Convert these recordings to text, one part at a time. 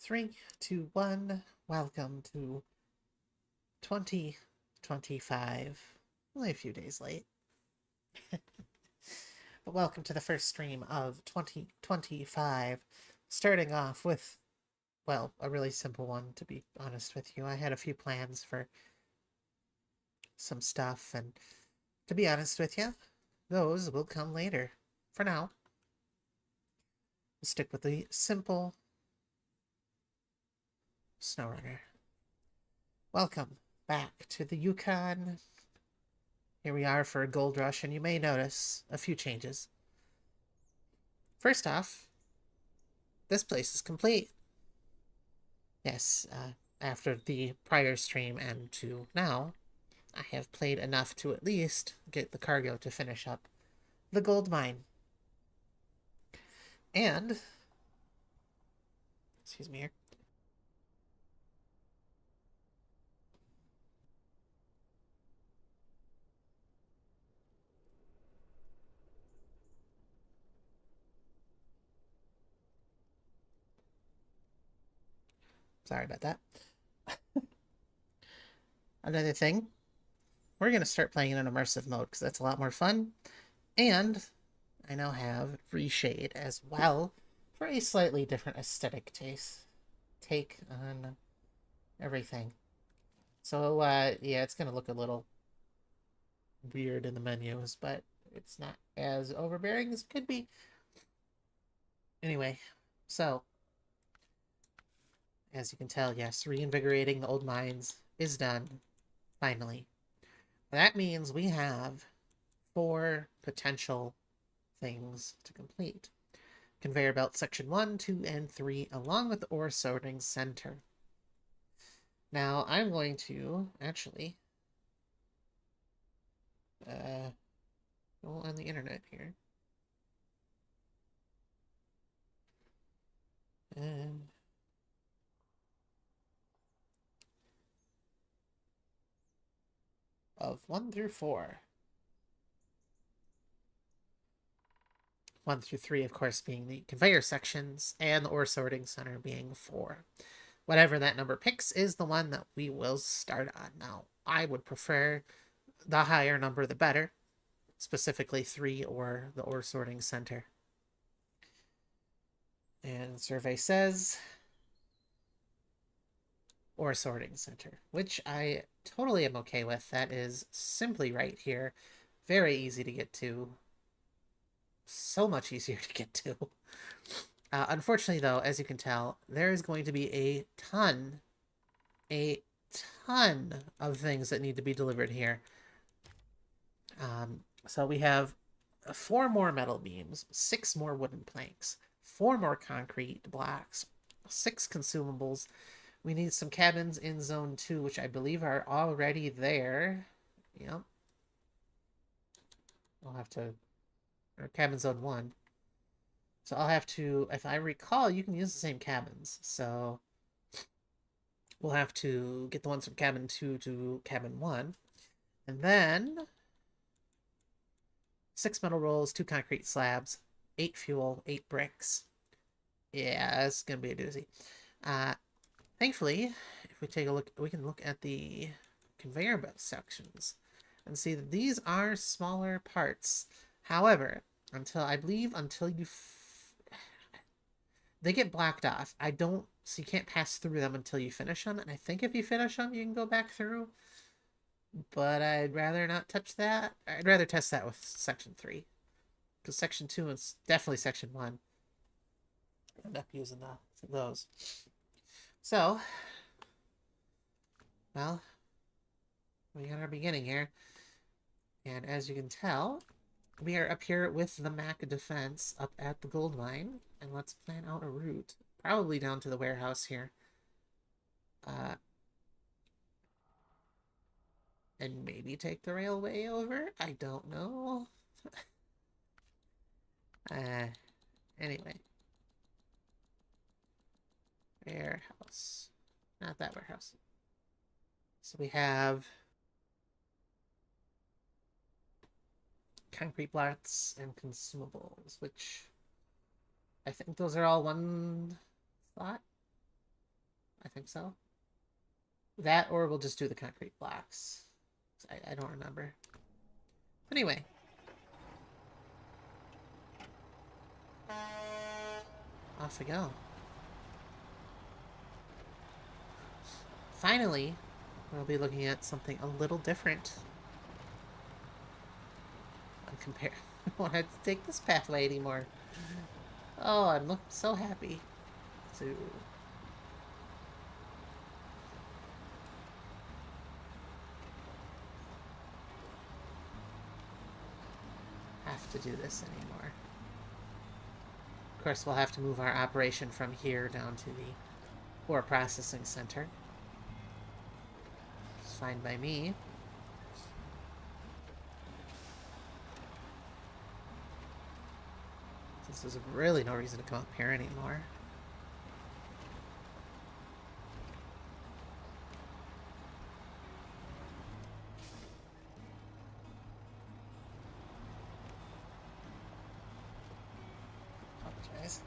Three, two, one. Welcome to 2025. Only a few days late, but welcome to the first stream of 2025. Starting off with, well, a really simple one, to be honest with you. I had a few plans for some stuff, and to be honest with you, those will come later. For now, we'll stick with the simple SnowRunner. Welcome back to the Yukon. Here we are for a gold rush, and you may notice a few changes. First off, this place is complete. Yes, after the prior stream and to now, I have played enough to at least get the cargo to finish up the gold mine. And, excuse me here. Sorry about that. Another thing, we're going to start playing in an immersive mode because that's a lot more fun. And I now have Reshade as well for a slightly different aesthetic take on everything. So, yeah, it's going to look a little weird in the menus, but it's not as overbearing as it could be. Anyway, so, as you can tell, yes, reinvigorating the old mines is done, finally. That means we have 4 potential things to complete. Conveyor belt section 1, 2, and 3, along with the ore sorting center. Now, I'm going to actually go on the internet here. And of 1 through 4. 1 through 3, of course, being the conveyor sections, and the ore sorting center being 4. Whatever that number picks is the one that we will start on. Now, I would prefer the higher number the better, specifically 3 or the ore sorting center. And the survey says ore sorting center, which I totally am okay with. That is simply right here. Very easy to get to. So much easier to get to. Unfortunately, though, as you can tell, there is going to be a ton of things that need to be delivered here. So we have 4 more metal beams, 6 more wooden planks, 4 more concrete blocks, 6 consumables. We need some cabins in zone 2, which I believe are already there. Yep. I'll have to... or cabin zone 1. So I'll have to... if I recall, you can use the same cabins. So we'll have to get the ones from cabin 2 to cabin 1. And then 6 metal rolls, 2 concrete slabs, 8 fuel, 8 bricks. Yeah, it's gonna be a doozy. Thankfully, if we take a look, we can look at the conveyor belt sections and see that these are smaller parts. However, until you they get blacked off. So you can't pass through them until you finish them. And I think if you finish them, you can go back through. But I'd rather not touch that. I'd rather test that with section 3. Because section 2 is definitely section 1. End up using those. So, well, we got our beginning here. And as you can tell, we are up here with the Mac defense up at the gold mine. And let's plan out a route. Probably down to the warehouse here. And maybe take the railway over? I don't know. Anyway. Warehouse. Not that warehouse. So we have concrete blocks and consumables, which I think those are all one slot. I think so. That, or we'll just do the concrete blocks. I don't remember. But anyway. Off we go. Finally, we'll be looking at something a little different. Compare. I don't want to take this pathway anymore. Oh, I'm so happy to have to do this anymore. Of course, we'll have to move our operation from here down to the ore processing center. It's fine by me. There's really no reason to come up here anymore. Apologize.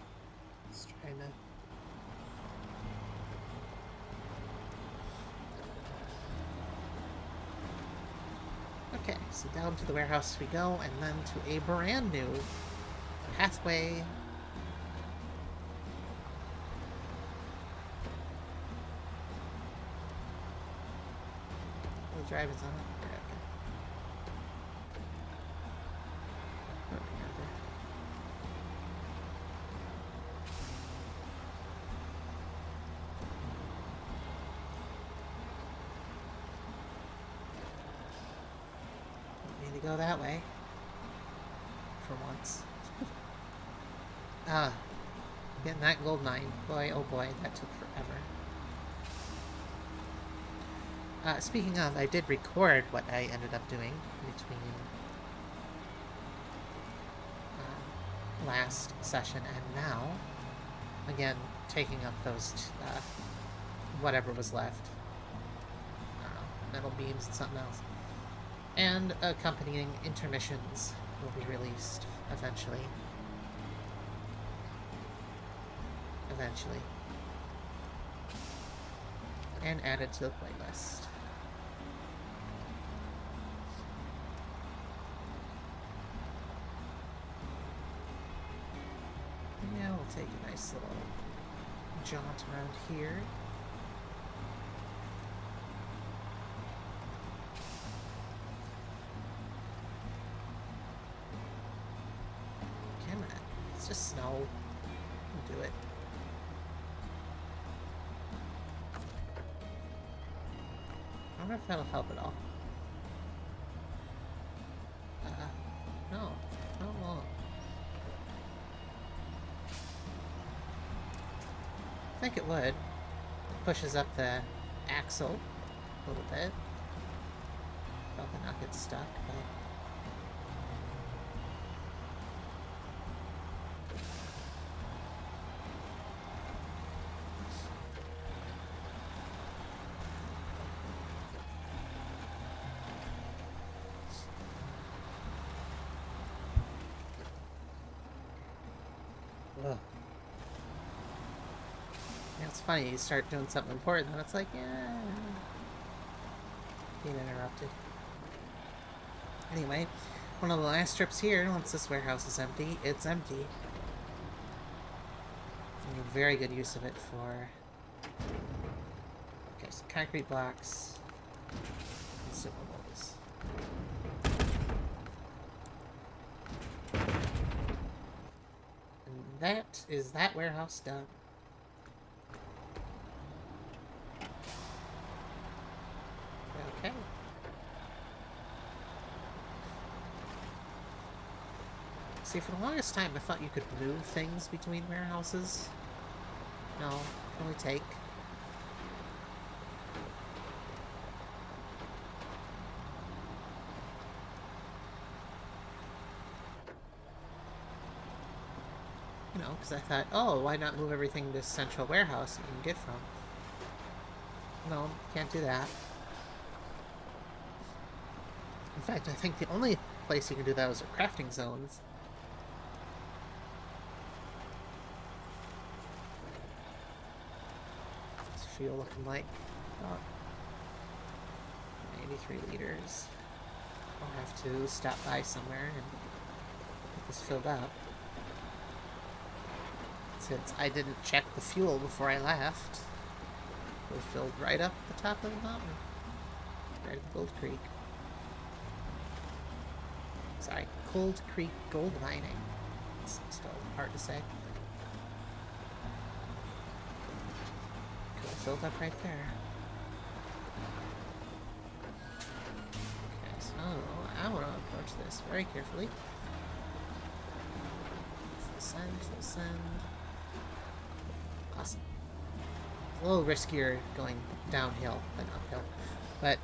Just trying to... Okay, so down to the warehouse we go, and then to a brand new pathway. The drive is on it. Okay. Don't need to go that way. For once. Getting that gold mine. Boy, oh boy, that took forever. Speaking of, I did record what I ended up doing between last session and now. Again, taking up those, whatever was left. I don't know, metal beams and something else. And accompanying intermissions will be released eventually. And added to the playlist. Yeah, we'll take a nice little jaunt around here. Come on, it's just snow. We'll do it. I wonder if that'll help at all. No. No, it won't. I think it would. It pushes up the axle a little bit. Probably not get stuck, but... Ugh. Yeah, it's funny, you start doing something important, and it's like, yeah... Being interrupted. Anyway, one of the last trips here, once this warehouse is empty, it's empty. And a very good use of it for... Okay, so concrete blocks, consumables. And is that warehouse done? Okay. See, for the longest time, I thought you could move things between warehouses. No, only take. You know, because I thought, oh, why not move everything to this central warehouse you can get from? No, can't do that. In fact, I think the only place you can do that is at crafting zones. fuel looking like? About 83 liters. I'll have to stop by somewhere and get this filled up. Since I didn't check the fuel before I left, it was filled right up the top of the mountain. Right at Gold Creek. Sorry, Cold Creek Gold Mining. It's still hard to say. Could have filled up right there. Okay, so I want to approach this very carefully. Full send. Awesome. It's a little riskier going downhill than uphill, but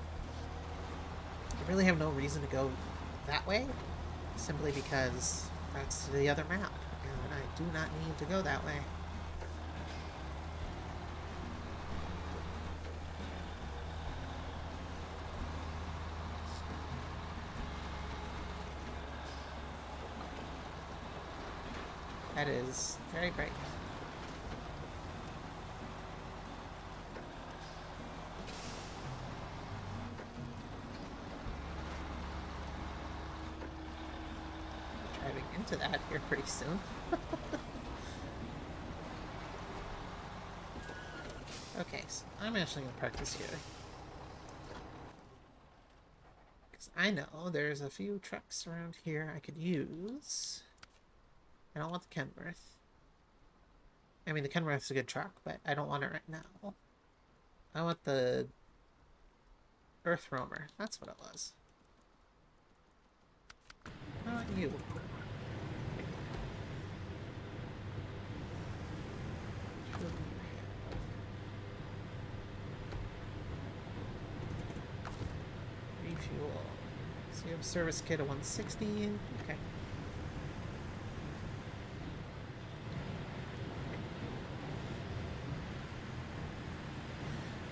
I really have no reason to go that way, simply because that's the other map, and I do not need to go that way. That is very bright. Driving into that here pretty soon. Okay, so I'm actually going to park this here. Because I know there's a few trucks around here I could use. I don't want the Kenworth. I mean, the Kenworth's a good truck, but I don't want it right now. I want the Earth Roamer. That's what it was. I want you. Refuel. So you have a service kit of 160. Okay.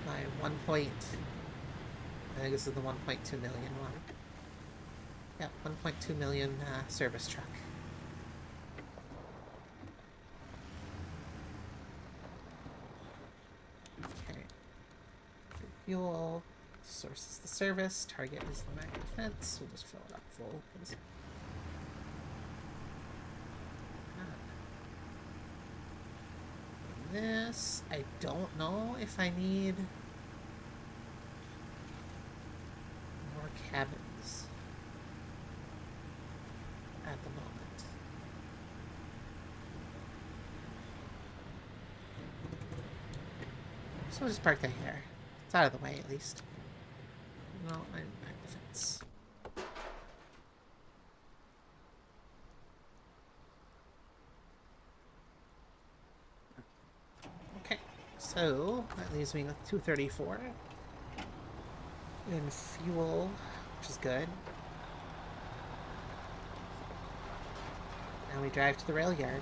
My 1 point. I think this is the 1.2 million one. Yep, 1.2 million service truck. Okay. Fuel. Source is the service. Target is the magnet fence. We'll just fill it up full. This, I don't know if I need more cabins at the moment. So we'll just park that here. It's out of the way at least. No, I'm back the fence. Okay, so that leaves me with 234 in fuel, which is good. Now we drive to the rail yard.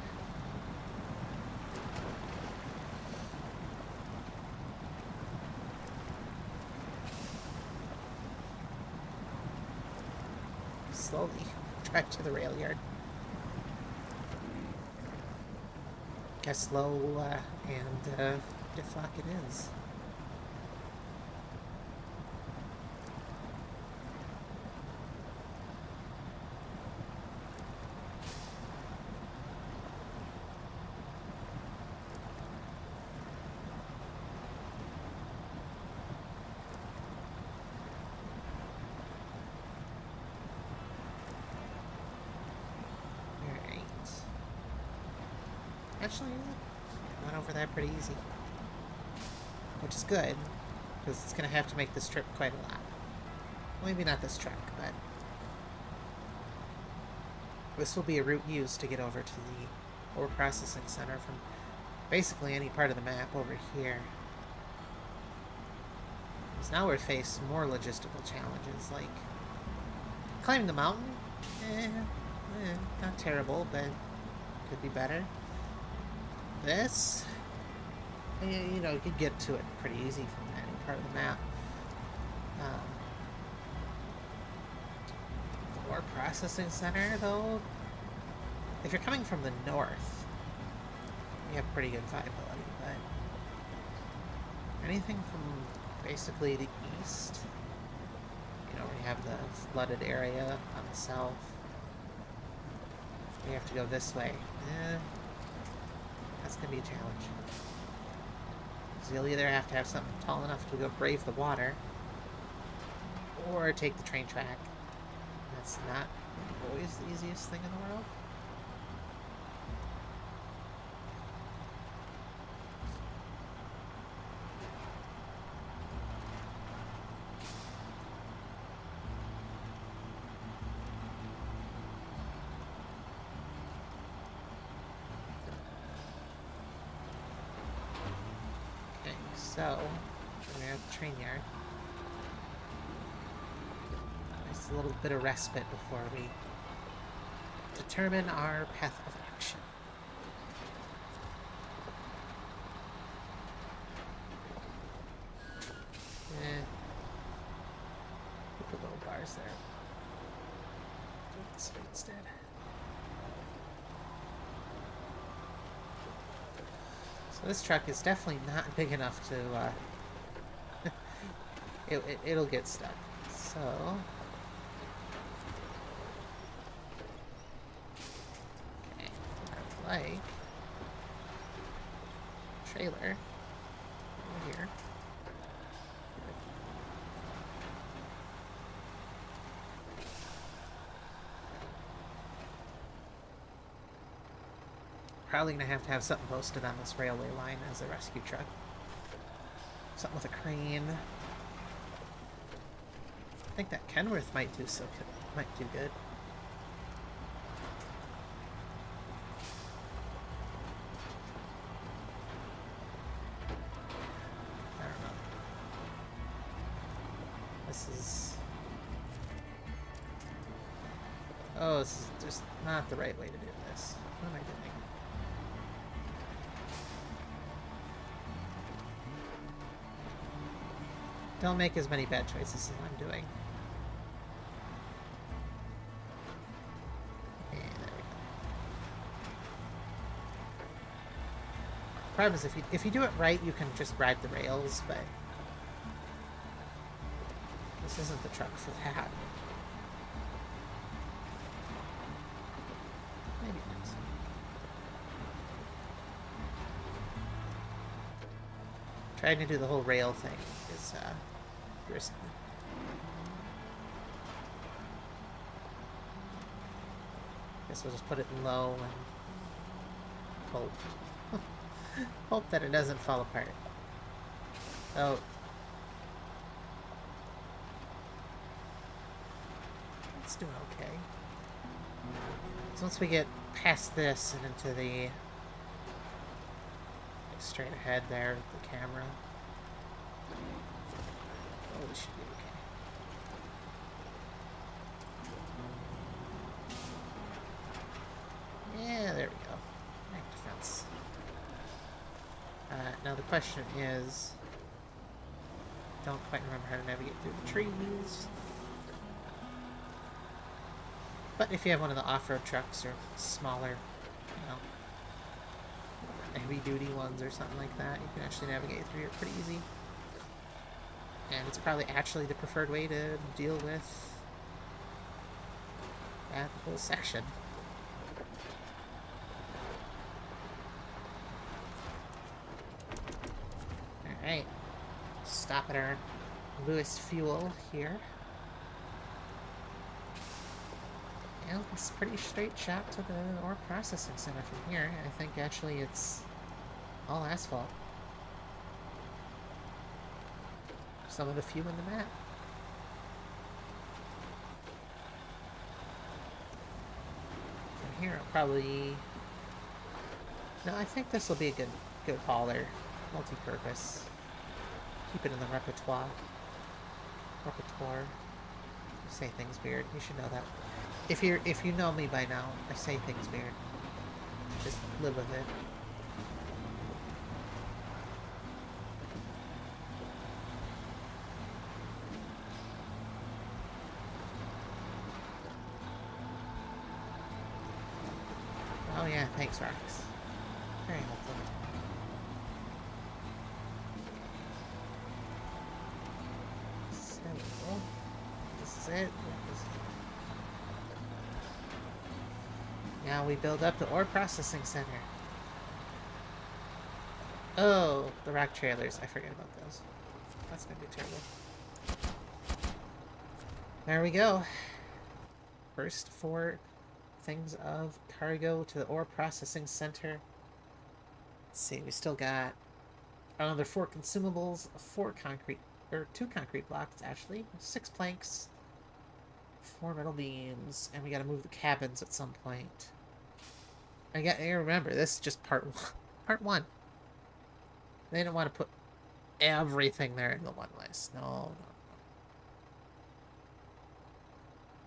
Slowly drive to the rail yard. Guess slow and deflock it is. Actually, went over that pretty easy. Which is good, because it's going to have to make this trip quite a lot. Well, maybe not this truck, but this will be a route used to get over to the ore processing center from basically any part of the map over here. Because now we're faced more logistical challenges, like climbing the mountain. Not terrible, but could be better. This, you know, you could get to it pretty easy from any part of the map. The ore processing center, though, if you're coming from the north, you have pretty good viability, but anything from basically the east. You know, we have the flooded area on the south. We have to go this way. That's gonna be a challenge. So you'll either have to have something tall enough to go brave the water, or take the train track. That's not always the easiest thing in the world. Okay, so we're at the train yard. Nice little bit of respite before we determine our path of action. Put the little bars there. Do it this way instead. So this truck is definitely not big enough to, it'll get stuck. So... okay, like... trailer. Over here. Probably gonna have to have something posted on this railway line as a rescue truck. Something with a crane. I think that Kenworth might do good. I don't know. This is... oh, this is just not the right way to do this. What am I doing? Don't make as many bad choices as I'm doing. And there we go. Problem is, if you do it right, you can just ride the rails, but this isn't the truck for that. Maybe it is. Trying to do the whole rail thing is risky. Guess we'll just put it low and hope. Hope that it doesn't fall apart. Oh. It's doing okay. So once we get past this and into the straight ahead there with the camera. Oh, this should be okay. Yeah, there we go. Back defense. Now the question is... don't quite remember how to navigate through the trees. But if you have one of the off-road trucks or smaller, you know, heavy-duty ones or something like that, you can actually navigate through here pretty easy. And it's probably actually the preferred way to deal with that whole section. Alright. Stop at our Lewis fuel here. Yeah, it's a pretty straight shot to the ore processing center from here. I think actually it's all asphalt. Some of the few in the map. From here, I'll probably... no, I think this will be a good hauler. Multi-purpose. Keep it in the repertoire. I say things weird. You should know that. If you know me by now, I say things weird. Just live with it. Oh yeah, thanks, Rox. Very helpful. is it? Now we build up the ore processing center. Oh, the rock trailers. I forget about those. That's gonna be terrible. There we go. First 4 things of cargo to the ore processing center. Let's see, we still got another 4 consumables, 4 concrete, or 2 concrete blocks actually, 6 planks, 4 metal beams, and we gotta move the cabins at some point. I remember, this is just part 1. Part 1. They didn't want to put everything there in the one list. No.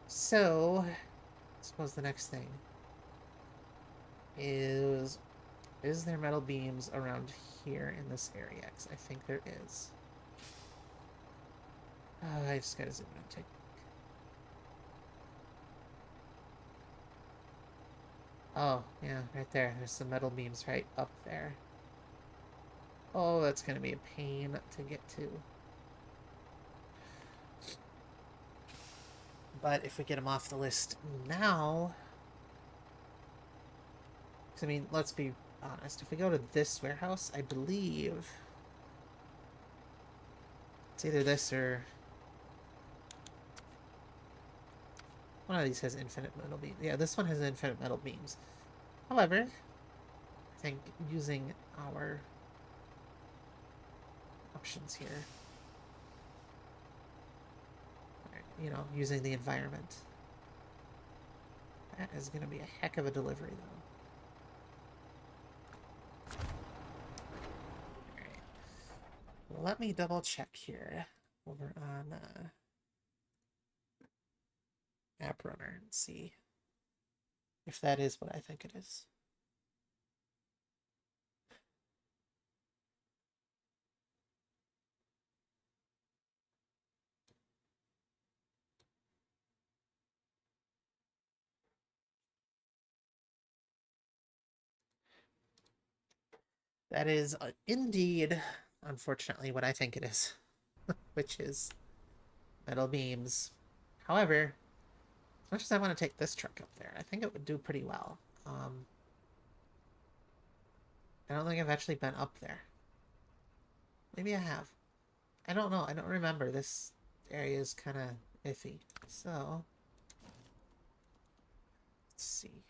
So, I suppose the next thing is there metal beams around here in this area? Because I think there is. I just gotta zoom in and take a look. Oh, yeah, right there. There's some metal beams right up there. Oh, that's gonna be a pain to get to. But if we get them off the list now... I mean, let's be honest. If we go to this warehouse, I believe... it's either this or... one of these has infinite metal beams. Yeah, this one has infinite metal beams. However, I think using our options here... you know, using the environment. That is going to be a heck of a delivery, though. Alright. Let me double check here over on App Runner and see if that is what I think it is. That is indeed, unfortunately, what I think it is, which is metal beams. However, as much as I want to take this truck up there, I think it would do pretty well. I don't think I've actually been up there. Maybe I have. I don't know. I don't remember. This area is kind of iffy. So, let's see.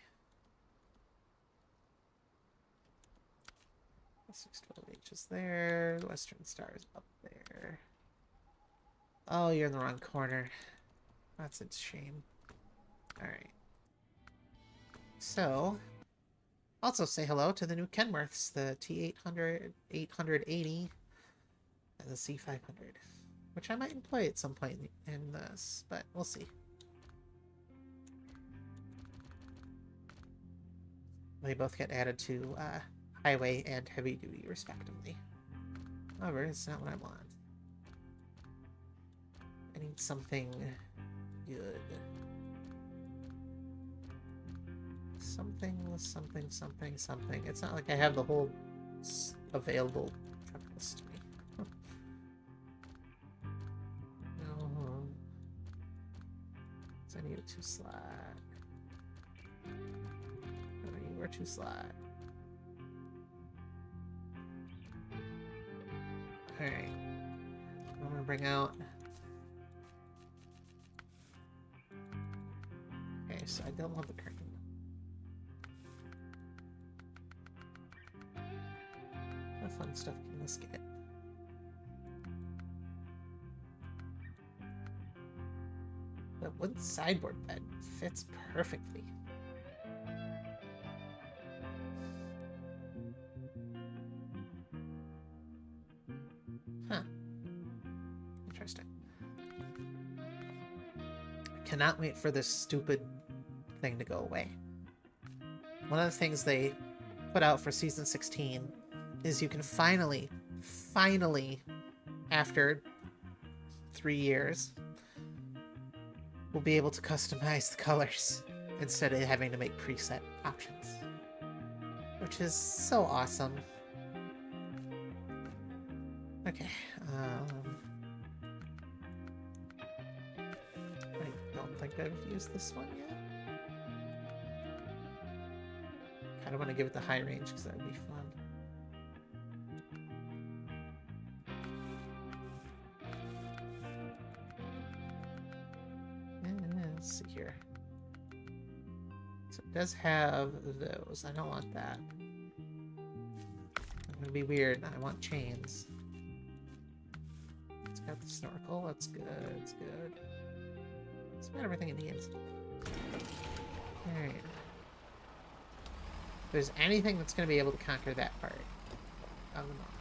612H is there. The Western Star is up there. Oh, you're in the wrong corner. That's a shame. Alright. So, also say hello to the new Kenworths, the T800, 880, and the C500, which I might employ at some point in this, but we'll see. They both get added to highway and heavy duty, respectively. However, it's not what I want. I need something good. Something. It's not like I have the whole available truck list to me. No. So I need a 2-slot. No, you are 2-slot. Alright. I'm gonna bring out... okay, so I don't want the curtain. What fun stuff can this get? The wood sideboard bed fits perfectly. Huh. Interesting. I cannot wait for this stupid thing to go away. One of the things they put out for Season 16 is you can finally, after 3 years, we'll be able to customize the colors instead of having to make preset options. Which is so awesome. Okay, think I've used this one yet. Kind of want to give it the high range because that would be fun. Let's see here. So it does have those. I don't want that. It's gonna be weird. I want chains. It's got the snorkel. That's good. It's good. It's got everything it needs. Alright. If there's anything that's going to be able to conquer that part of the map,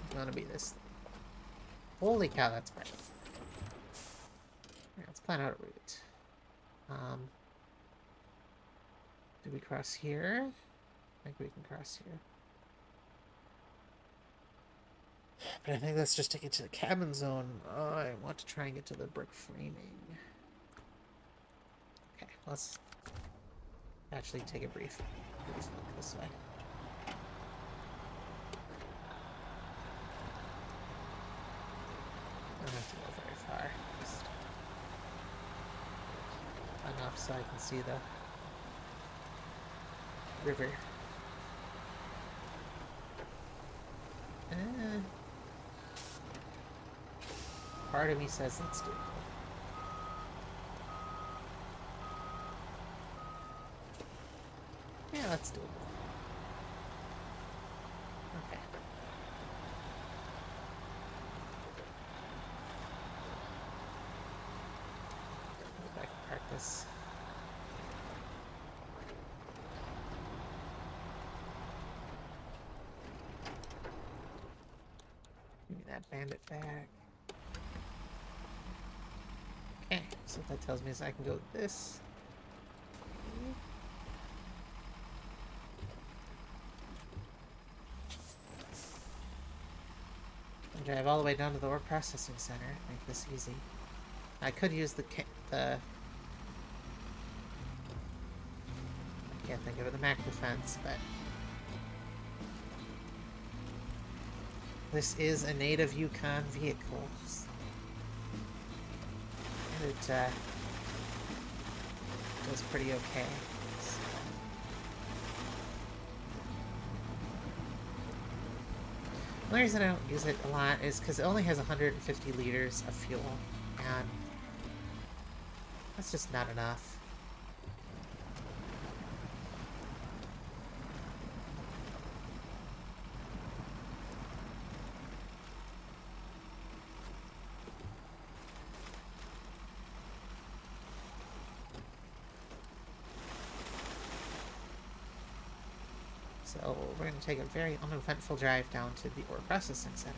it's going to be this thing. Holy cow, that's bright. Alright, let's plan out a route. Do we cross here? I think we can cross here. But I think that's just to get to the cabin zone. Oh, I want to try and get to the brick framing. Okay, let's actually take a brief look this way. I don't have to go very far. Just enough so I can see the river. Part of me says let's do it. Yeah, let's do it. Okay. Go back and park this. Give me that bandit back. Okay, so what that tells me is I can go this. And drive all the way down to the ore processing center. Make this easy. I could use the I can't think of it, the Mac defense, but this is a native Yukon vehicle. And it does pretty okay. So. The only reason I don't use it a lot is because it only has 150 liters of fuel, and that's just not enough. So we're going to take a very uneventful drive down to the ore processing center.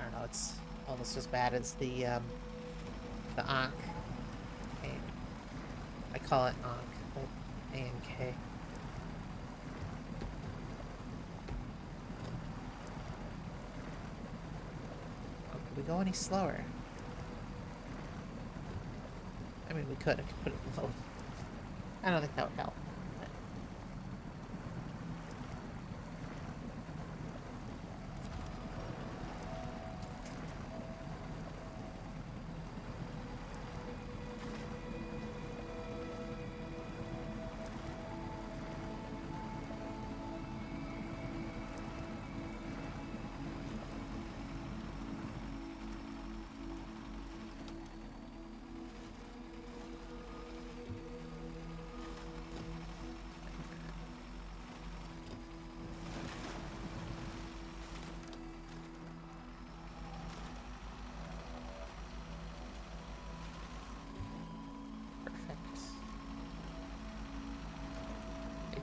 I don't know, it's almost as bad as the Ankh. I call it Ankh, but A-N-K. Oh, could we go any slower? I mean, we could. I could put it low. I don't think that would help.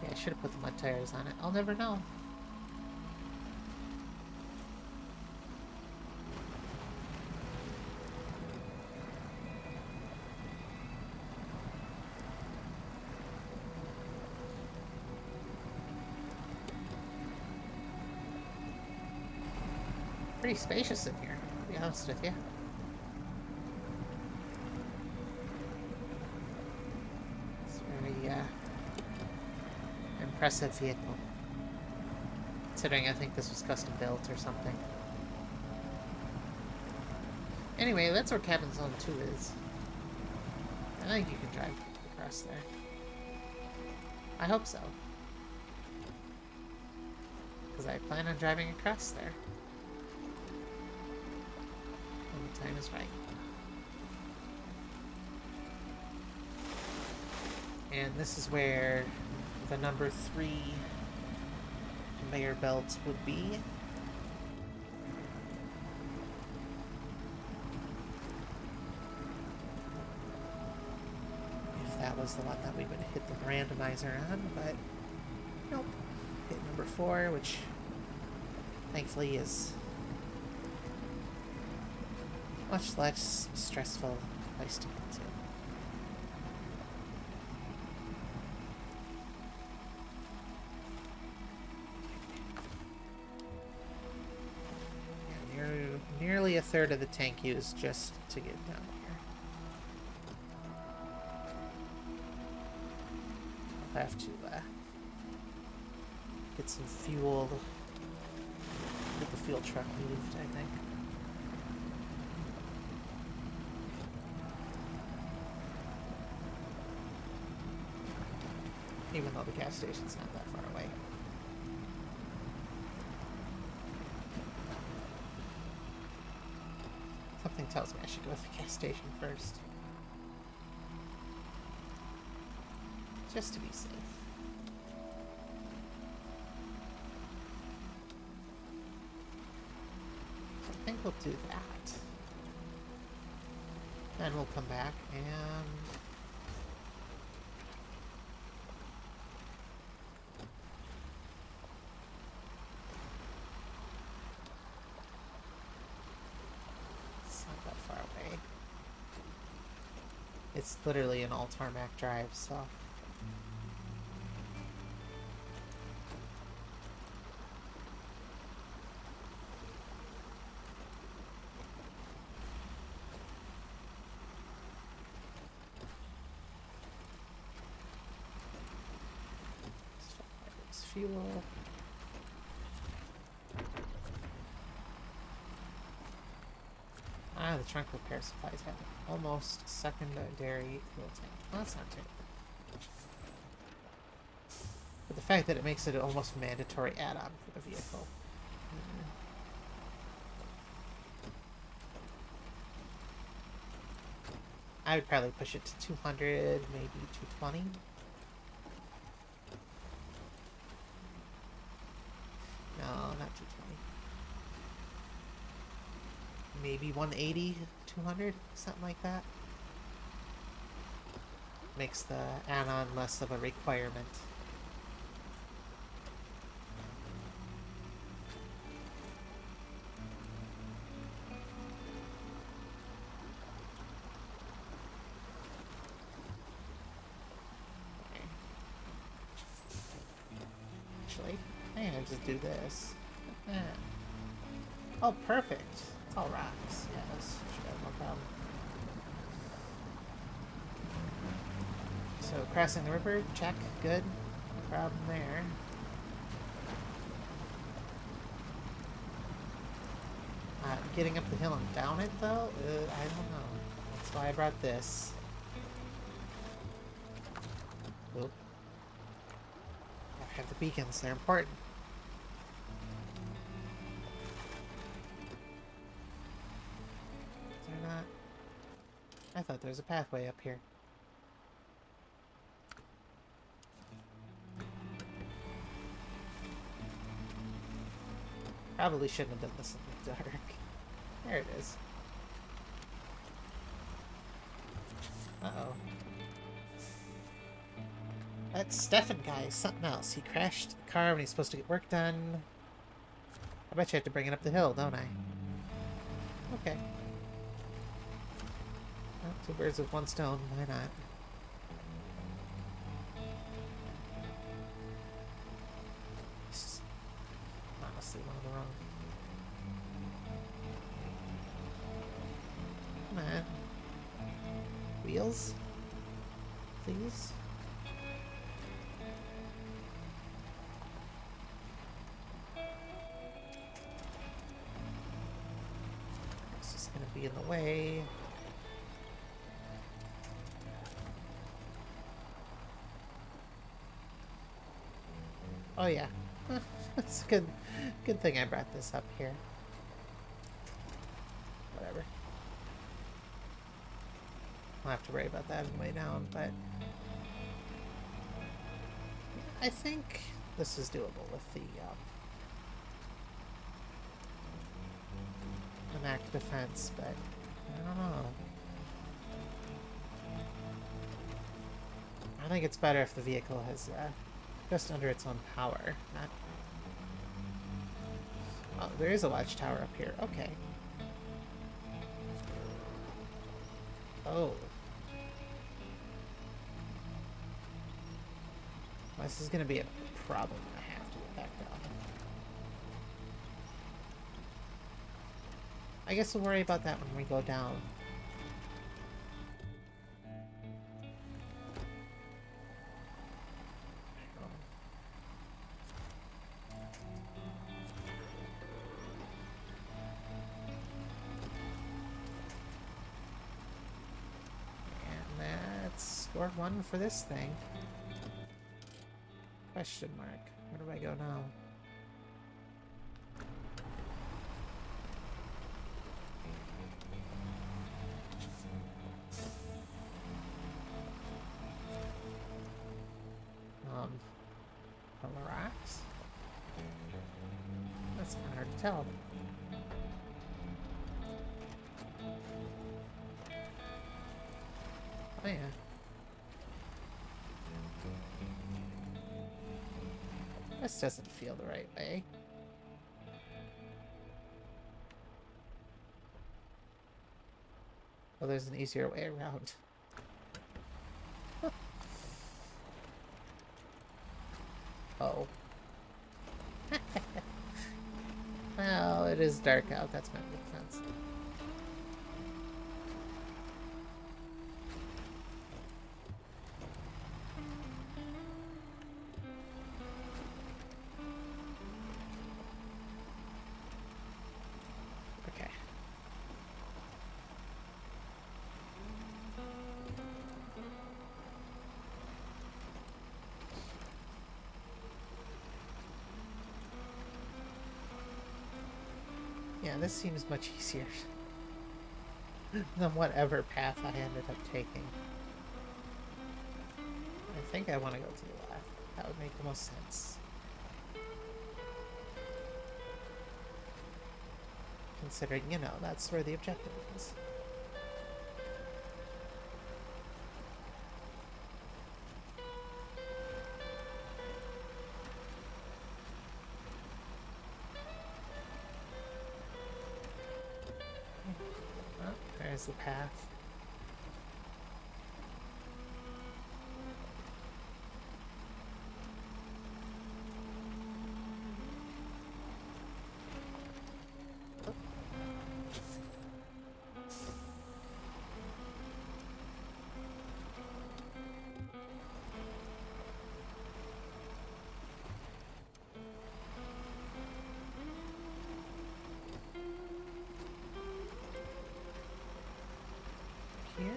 I should have put the mud tires on it. I'll never know. Pretty spacious in here. be honest with you. It's a very impressive vehicle. Considering I think this was custom built or something. Anyway, that's where Cabin Zone 2 is. I think you can drive across there. I hope so. Because I plan on driving across there. When the time is right. And this is where the number 3 conveyor belt would be. If that was the one that we would hit the randomizer on, but nope. Hit number 4, which thankfully is much less stressful place to get to. Nearly a third of the tank used just to get down here. I'll have to get some fuel, get the fuel truck moved, I think. Even though the gas station's not that far away. Something tells me I should go to the gas station first. Just to be safe. So I think we'll do that. Then we'll come back and... It's literally an all tarmac drive, so. Let's fuel. Ah, the trunk repair supplies have almost secondary fuel tank. Well, that's not terrible. But the fact that it makes it an almost mandatory add-on for the vehicle. I would probably push it to 200, maybe 220. No, not 220. Maybe 180, 200, something like that. Makes the add-on less of a requirement. Okay. Actually, I think I'll just do this. Oh, perfect. It's all rocks. Yeah, this should have no problem. So, crossing the river, check, good. No problem there. Getting up the hill and down it, though? I don't know. That's why I brought this. Oop. I have the beacons, they're important. Not. I thought there was a pathway up here. Probably shouldn't have done this in the dark. There it is. Uh-oh. That Stefan guy is something else. He crashed the car when he's supposed to get work done. I bet you have to bring it up the hill, don't I? Okay. Well, 2 birds with 1 stone, why not? This is honestly one of the wrong. vehicles, please. This is gonna be in the way. Oh yeah. It's a good thing I brought this up here. Whatever. I'll have to worry about that on the way down, but I think this is doable with the max defense, but I don't know. I think it's better if the vehicle has just under its own power, not... Oh, there is a watchtower up here. Okay. Oh. This is gonna be a problem. I have to get back down. I guess we'll worry about that when we go down. Score 1 for this thing. Question mark. Where do I go now? From the rocks? That's kind of hard to tell. Oh yeah. This doesn't feel the right way. Oh, there's an easier way around. Oh. Well, it is dark out. That's my defense. Okay. Yeah, this seems much easier than whatever path I ended up taking. I think I want to go to the left. That would make the most sense. Considering, you know, that's where the objective is. Oh, there's the path. Here?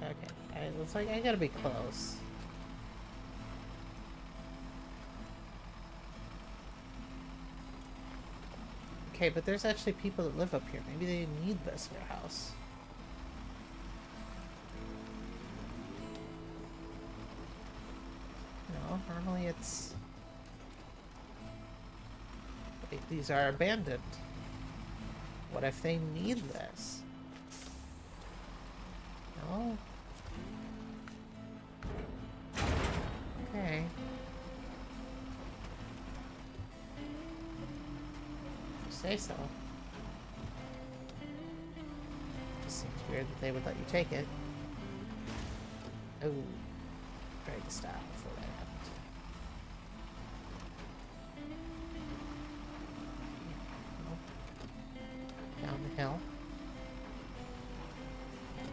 Okay, it looks like I gotta be close. Okay, but there's actually people that live up here. Maybe they need this warehouse. No, normally it's... Like, these are abandoned. What if they need this? No? Okay. Say so. Just seems weird that they would let you take it. Oh. Tried to stop before that happened. Down the hill.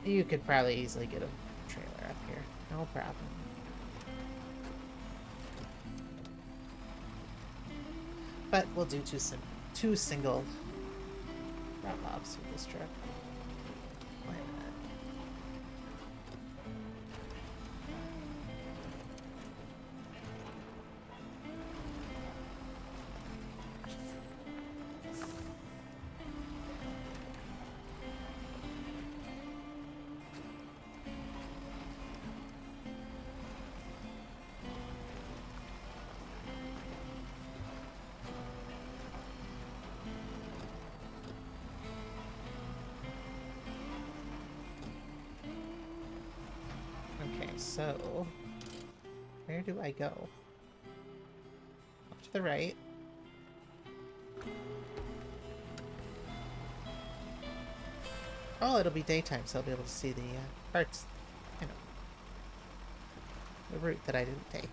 You could probably easily get a trailer up here. No problem. But we'll do two single drop-offs with this truck. Why not? Okay, so where do I go? Up to the right. Oh, it'll be daytime, so I'll be able to see the parts, you know, the route that I didn't take.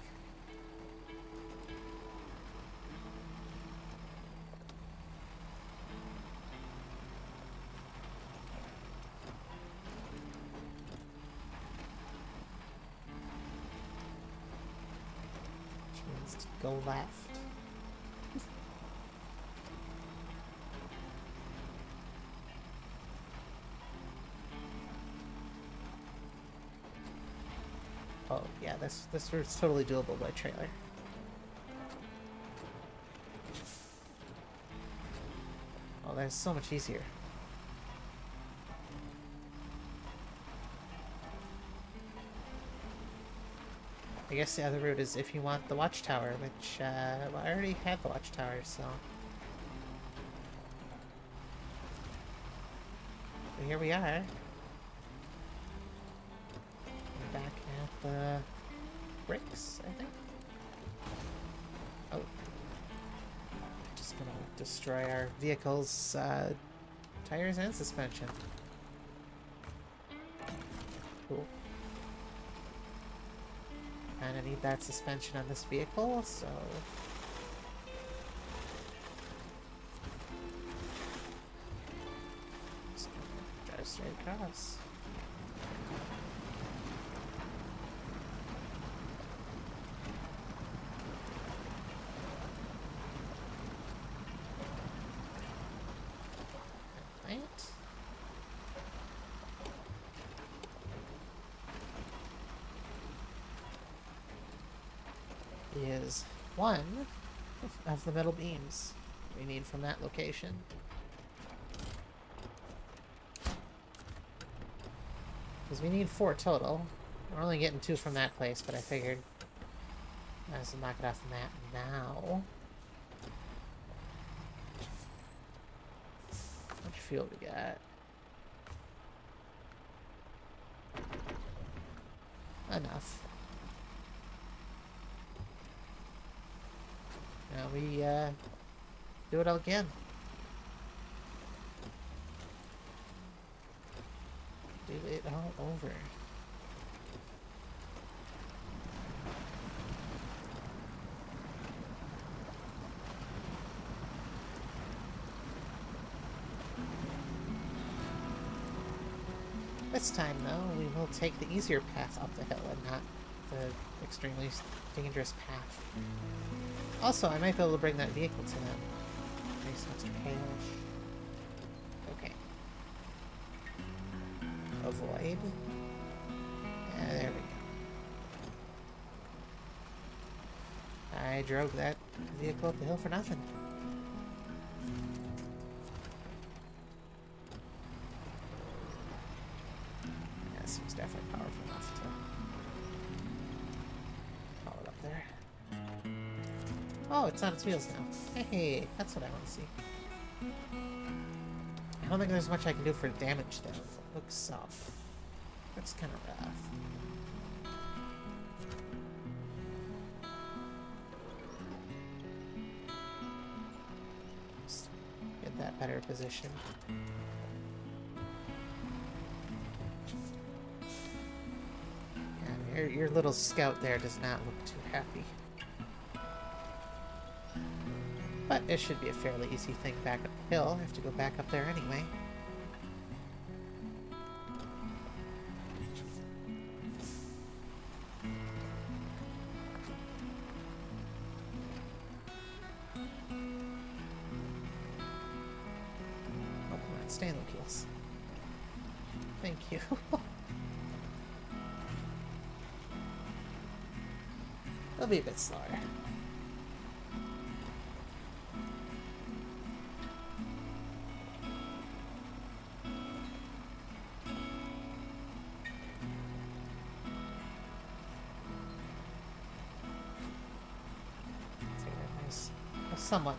Which means to go left. Oh yeah, this route's totally doable by trailer. Oh, that's so much easier. I guess the other route is if you want the watchtower, which, well, I already had the watchtower, so... But here we are. We're back at the bricks, I think. Oh. Just gonna destroy our vehicle's, tires and suspension. Cool. Kinda need that suspension on this vehicle, so... Just gonna drive straight across. Right. Is one of the metal beams we need from that location. Because we need 4 total. We're only getting 2 from that place, but I figured I might as well knock it off the map now. How much fuel we got? Enough. Now we do it all again. Do it all over. This time, though, we will take the easier path up the hill and not the extremely dangerous path. Also, I might be able to bring that vehicle to them. Maybe some extra cash. Okay. Avoid. Yeah, there we go. I drove that vehicle up the hill for nothing. Yeah, this seems definitely powerful enough to haul it up there. Oh, it's on its wheels now. Hey, that's what I want to see. I don't think there's much I can do for damage, though. It looks looks kind of rough. Just get that better position. Yeah, your little scout there does not look too happy. But it should be a fairly easy thing back up the hill. I have to go back up there anyway. wheels. Thank you. It'll be a bit slower. A somewhat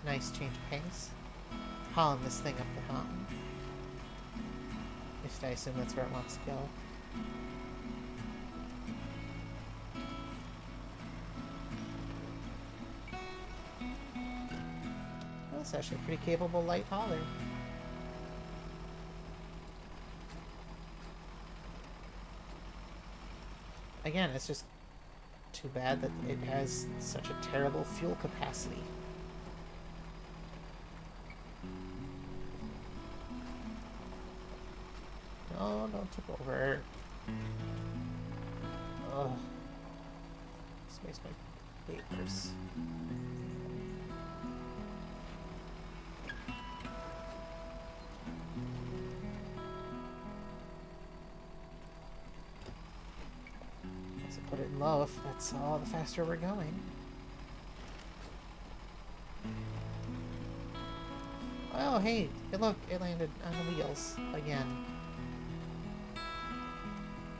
nice change of pace. Hauling this thing up the mountain. At least I assume that's where it wants to go. Well, it's actually a pretty capable light hauler. Again, it's just too bad that it has such a terrible fuel capacity. No, don't tip over. Ugh. This makes my papers. Put it in low if that's all, the faster we're going. Oh, hey, look, it landed on the wheels again.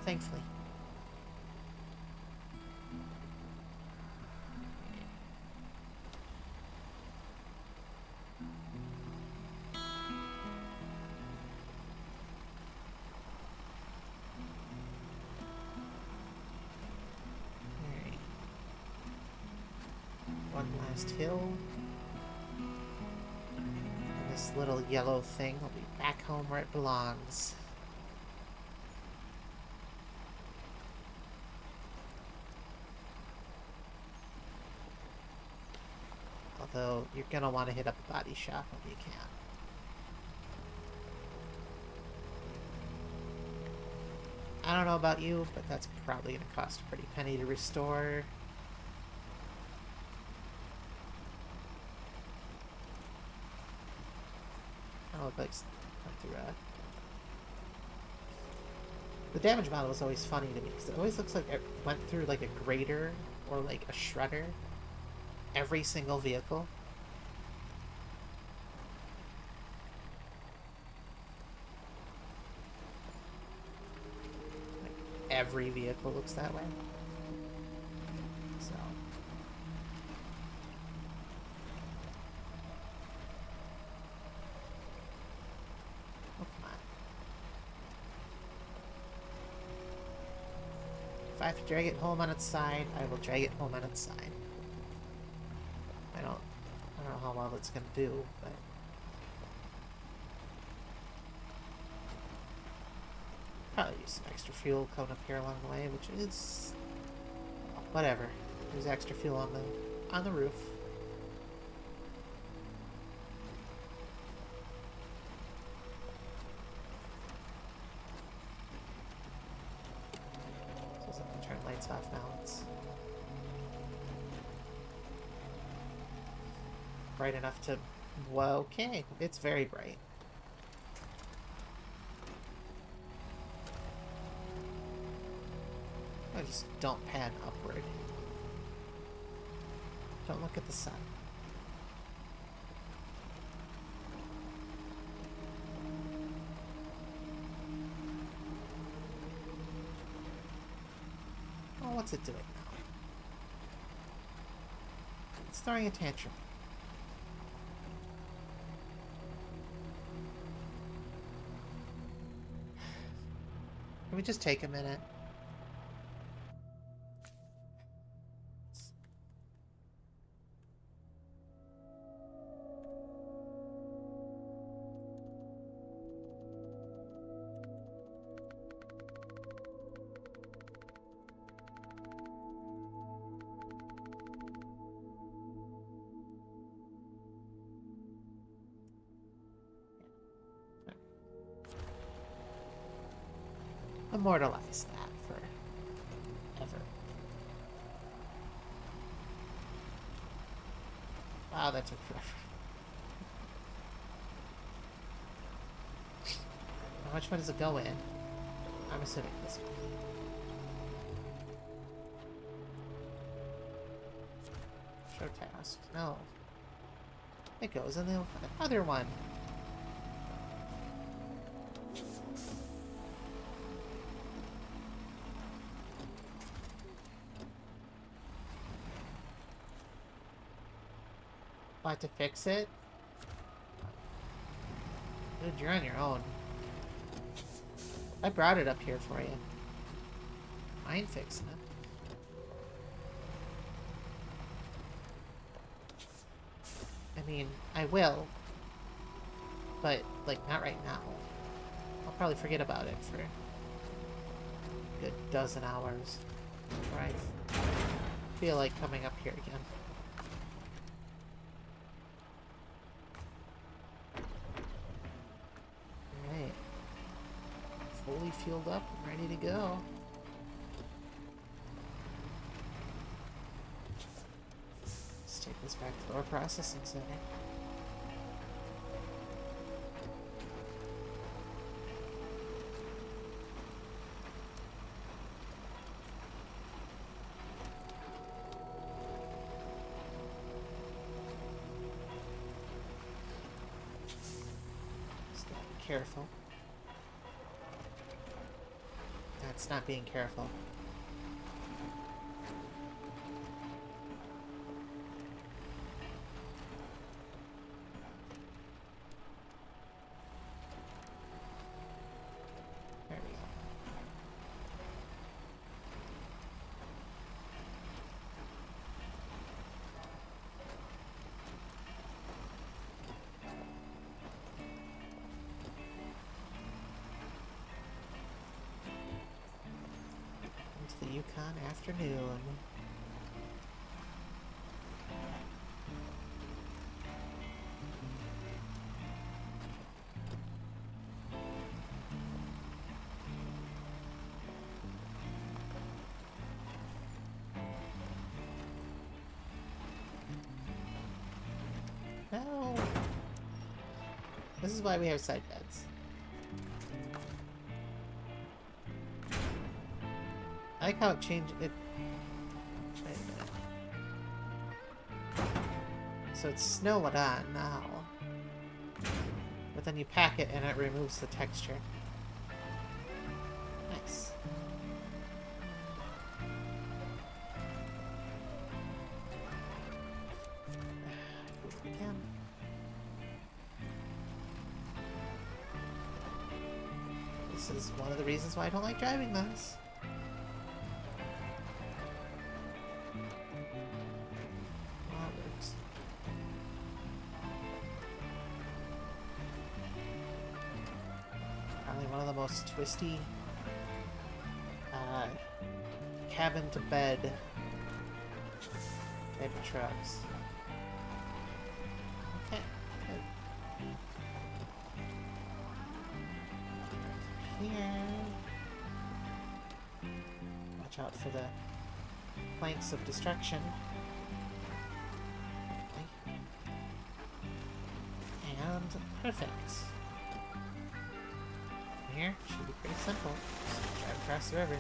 Thankfully. One last hill. And this little yellow thing will be back home where it belongs. Although, you're gonna want to hit up a body shop when you can. I don't know about you, but that's probably gonna cost a pretty penny to restore. Oh, but went through the damage model is always funny to me because it always looks like it went through like a grader or like a shredder. Every single vehicle. Like every vehicle looks that way. So. Oh, come on. If I have to drag it home on its side, I will drag it home on its side. I don't know how well it's gonna do, but probably use some extra fuel coming up here along the way, which is whatever. There's extra fuel on the roof. So I can turn lights off now. It's bright enough to... Well, okay, it's very bright. I just don't pan upward. Don't look at the sun. Oh, what's it doing now? It's throwing a tantrum. Can we just take a minute? Immortalize that forever. Wow, that took forever. Which one does it go in? I'm assuming this one. Show task. No. It goes in the other one. Want to fix it? Dude, you're on your own. I brought it up here for you. I ain't fixing it. I mean, I will. But, like, not right now. I'll probably forget about it for a good dozen hours. Before I feel like coming up here again. Alright. Fully fueled up and ready to go. Let's take this back to our processing center. Careful. That's not being careful. There we go. The Yukon afternoon. No. This is why we have side beds. I like how it changed it. Wait a minute. So it's snowed on now. But then you pack it and it removes the texture. Nice. Again. This is one of the reasons why I don't like driving this. Most twisty cabin to bed type of trucks. Okay, good. Here. Watch out for the planks of destruction. Okay. And perfect. Here should be pretty simple. Just drive across the river.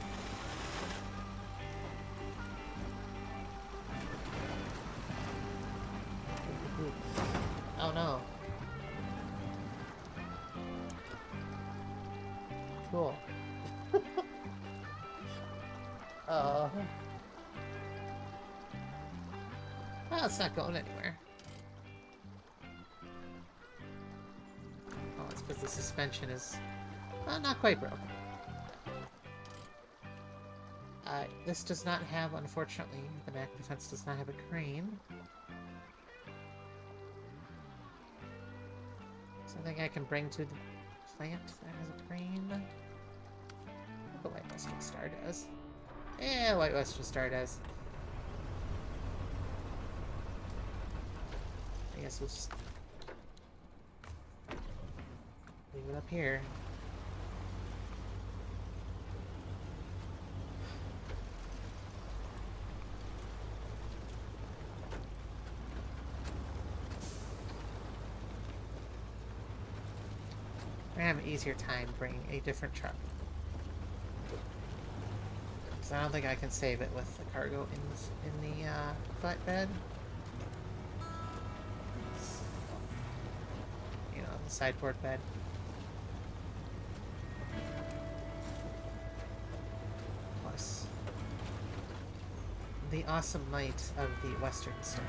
Oh no. Cool. Well, it's not going anywhere. Oh, it's because the suspension is not quite broken. This does not have, unfortunately, the back defense does not have a crane. Something I can bring to the plant that has a crane. What the White Western Star does. Yeah, White Western Star does. I guess we'll just leave it up here. have an easier time bringing a different truck. Because I don't think I can save it with the cargo in the flatbed. You know, the sideboard bed. Plus, the awesome might of the Western Star.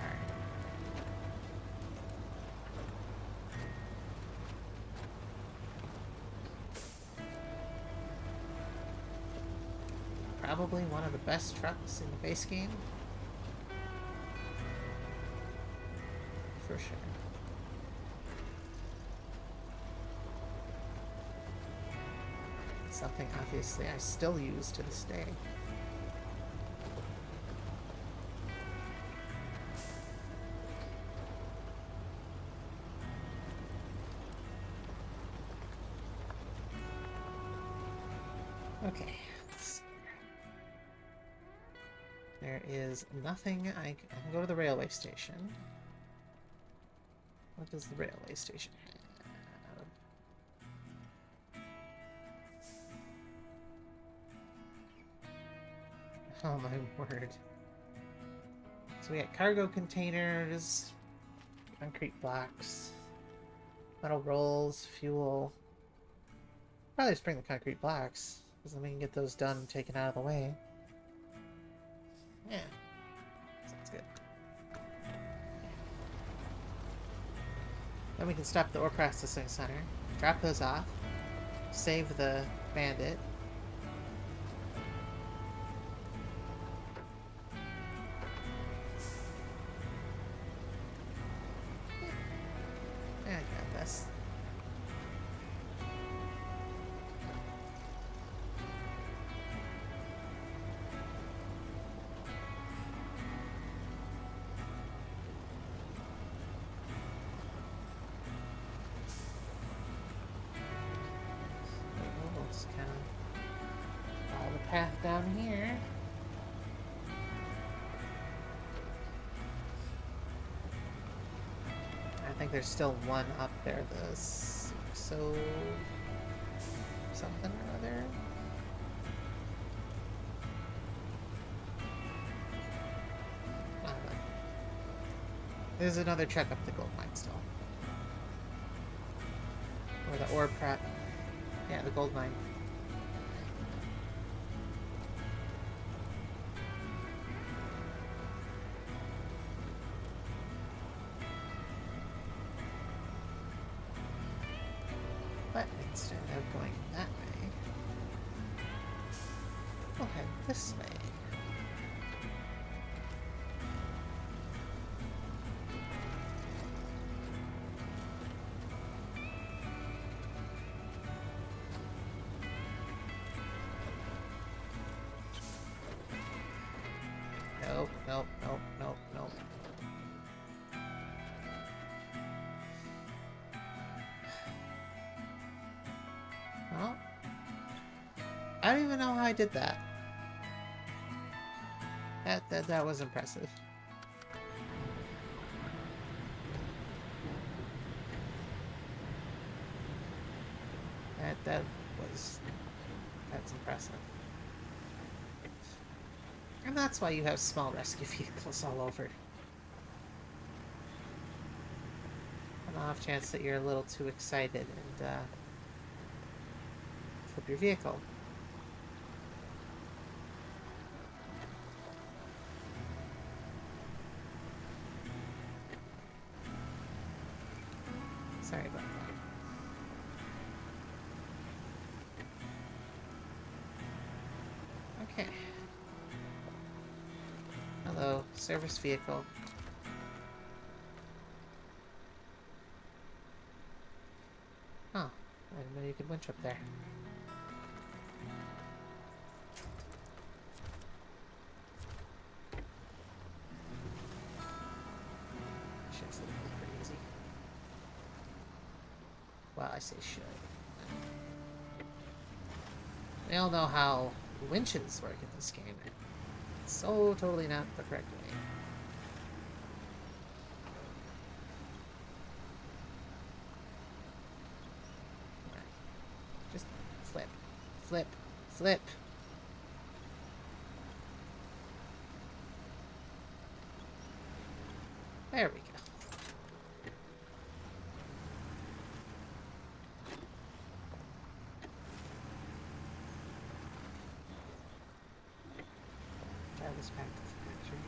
Probably one of the best trucks in the base game. For sure. It's something, obviously, I still use to this day. Okay. There is nothing I can go to the railway station. What does the railway station have? Oh my word. So we got cargo containers, concrete blocks, metal rolls, fuel. Probably just bring the concrete blocks, because then we can get those done and taken out of the way. Yeah. Sounds good. Then we can stop the ore processing center, drop those off, save the bandit. Yeah, I got this. Path down here. I think there's still one up there, the so something or other. I don't know. There's another truck up the gold mine still. Or the ore prep. Yeah, the gold mine. But instead of going that way, we'll head this way. Nope, nope, nope, nope, nope. Well, I don't even know how I did that. That was impressive. That's impressive. And that's why you have small rescue vehicles all over. On the off chance that you're a little too excited and flip your vehicle. Sorry about that. Okay. Hello, service vehicle. Oh, I didn't know you could winch up there. Shit's looking pretty easy. Well, I say should. We all know how winches work in this game. It's so totally not the correct way. Flip. Flip. There we go. Drive this back to the factory.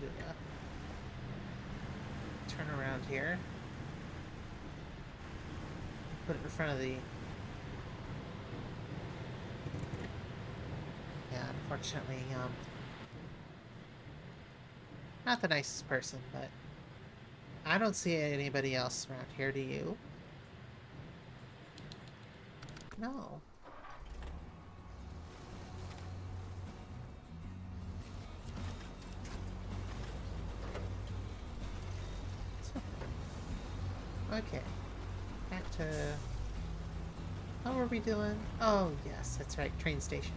Do that. Turn around here. Put it in front of the... Yeah, unfortunately, not the nicest person, but I don't see anybody else around here, do you? No. Okay. Back to... What were we doing? Oh, yes, that's right. Train station.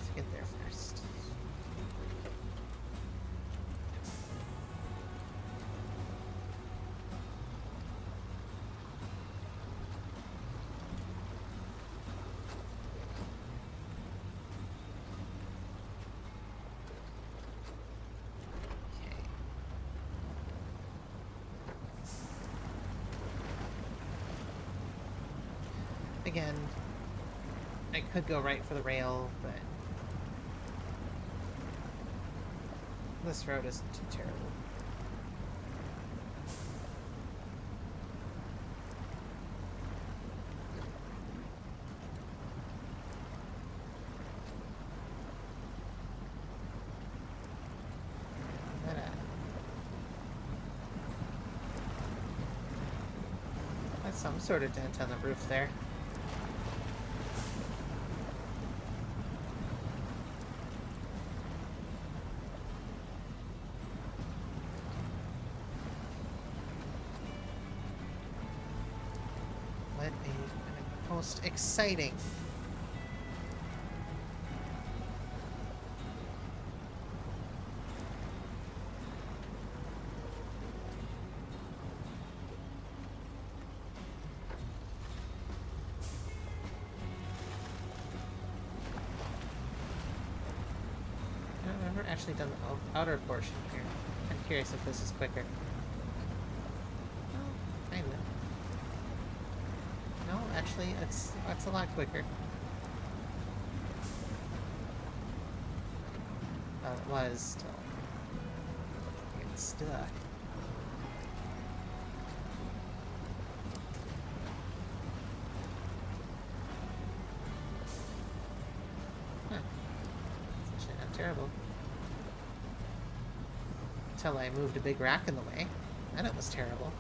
Let's get there first. Again, I could go right for the rail, but this road isn't too terrible. But, that's some sort of dent on the roof there. Most exciting. I've never actually done the outer portion here. I'm curious if this is quicker. Oh, kinda. No, actually, that's a lot quicker. It was still. Getting stuck. Huh. It's actually not terrible. Until I moved a big rock in the way. Then it was terrible.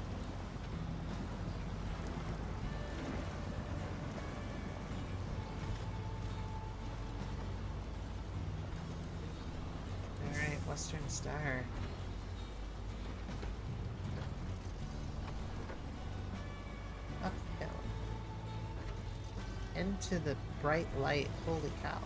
Western Star. Uphill. Into the bright light. Holy cow.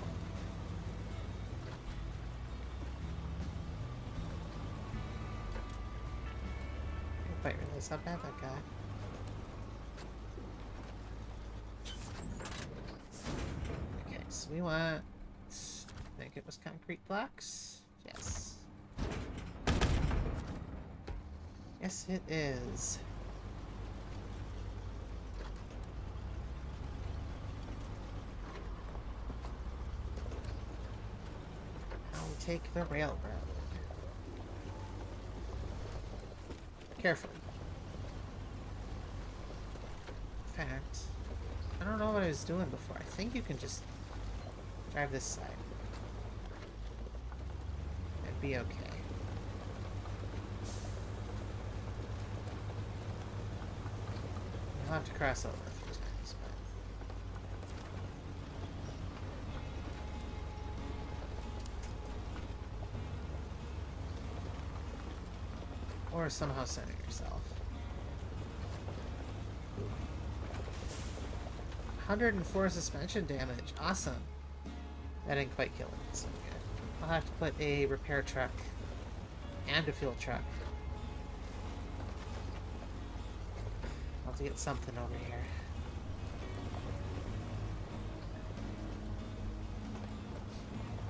I didn't quite realize how bad that got. Okay, so we want... I think it was concrete blocks? Yes. Yes, it is. Now we take the railroad. Carefully. In fact, I don't know what I was doing before. I think you can just Drive this side. It'd be okay. You'll have to cross over a few times, but... Or somehow center yourself. 104 suspension damage. Awesome. That didn't quite kill it. So good. I'll have to put a repair truck and a fuel truck. I'll have to get something over here.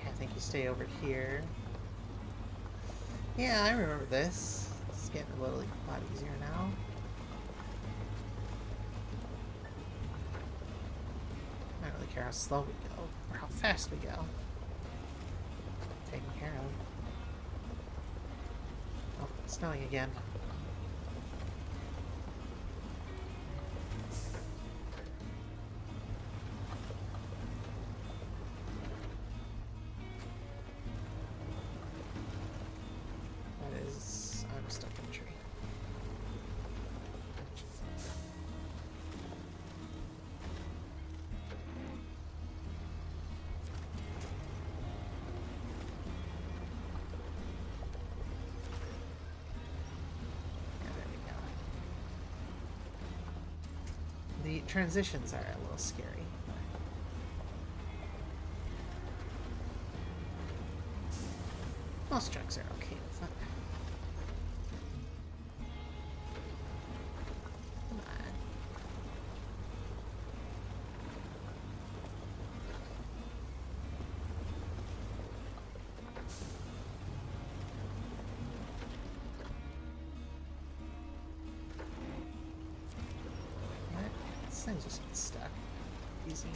Yeah, I think you stay over here. Yeah, I remember this. It's getting a lot easier now. I don't really care how slow we go, or how fast we go. Taken care of. Oh, it's snowing again. That is... I'm stuck in a tree. The transitions are a little scary. Most trucks are okay with it. Come on. This thing just gets stuck. Easy.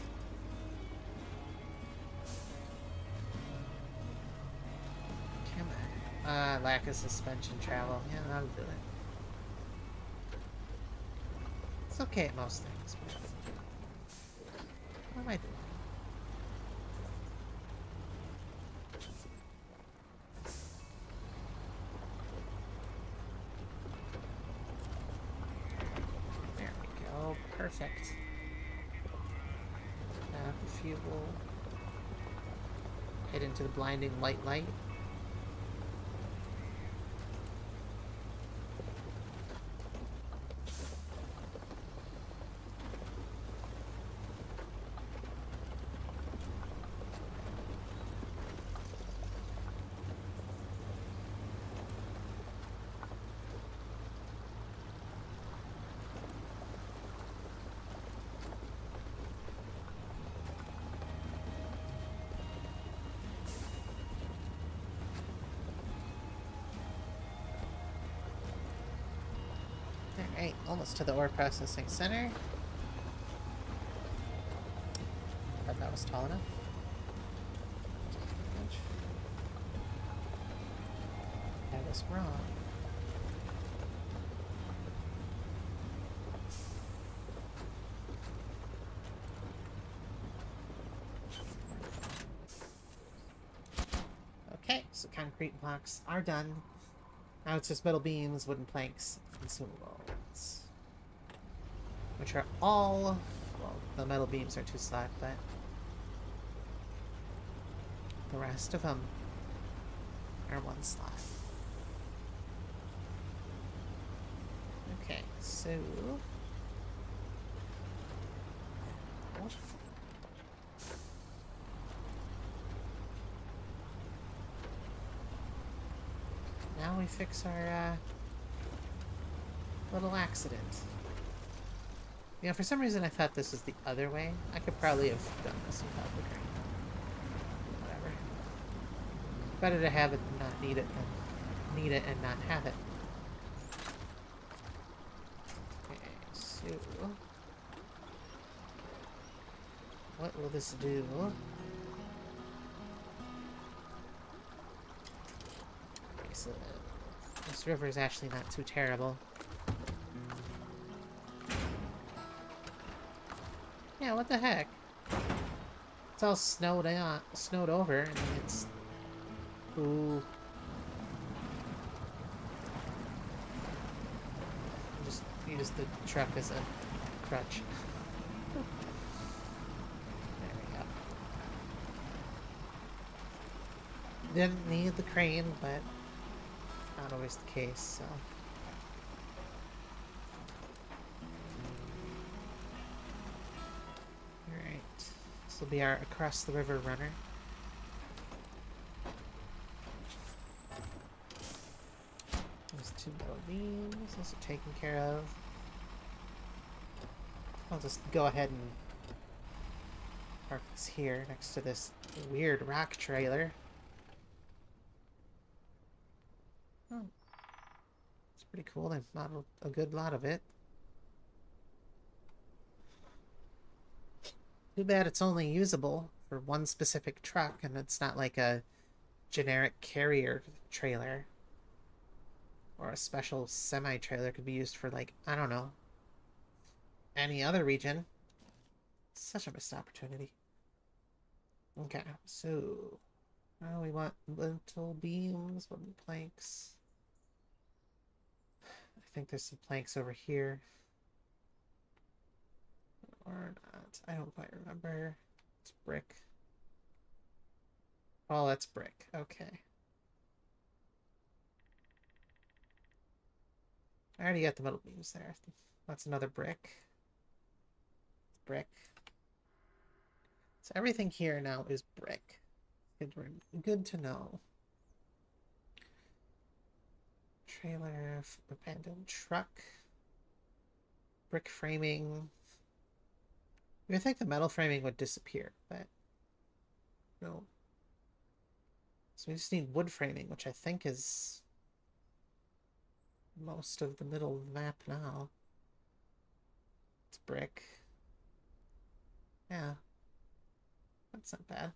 Come on. Lack of suspension travel. Yeah, that'll do it. It's okay at most things, but... What am I doing? There we go. Perfect. Now if you will head into the blinding white light. Alright, almost to the ore processing center. Thought that was tall enough. That was wrong. Okay, so concrete blocks are done. Now it's just metal beams, wooden planks, and consumables. Which are all... Well, the metal beams are 2 slot, but... the rest of them are 1 slot. Okay, so... Now we fix our, little accident. You know, for some reason I thought this was the other way. I could probably have done this without the crane. Whatever. Better to have it and not need it than need it and not have it. Okay, so... what will this do? So this river is actually not too terrible. Yeah, what the heck? It's all snowed over. I mean, it's... Ooh. Just use the truck as a crutch. There we go. Didn't need the crane, but not always the case, so... Alright. This will be our across the river runner. There's 2 metal beams. Those are taken care of. I'll just go ahead and park this here next to this weird rock trailer. Oh. It's pretty cool. They've modeled a good lot of it. Too bad it's only usable for one specific truck, and it's not like a generic carrier trailer. Or a special semi-trailer could be used for, like, I don't know, any other region. Such a missed opportunity. Okay, so... we want lintel beams, wooden planks. I think there's some planks over here. Or not. I don't quite remember. It's brick. Oh, that's brick. Okay. I already got the metal beams there. That's another brick. Brick. So everything here now is brick. Good to know. Trailer, abandoned truck. Brick framing. I think the metal framing would disappear, but no. So we just need wood framing, which I think is most of the middle of the map now. It's brick. Yeah. That's not bad.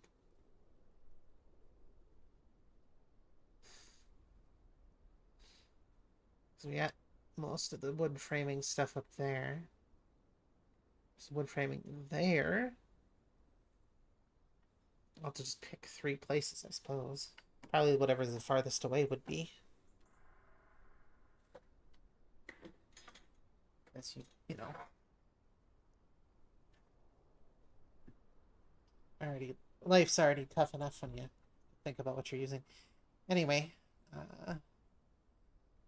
So we got most of the wood framing stuff up there. There's wood framing there. I'll have to just pick 3 places, I suppose. Probably whatever the farthest away would be. As you know. Life's already tough enough when you think about what you're using. Anyway,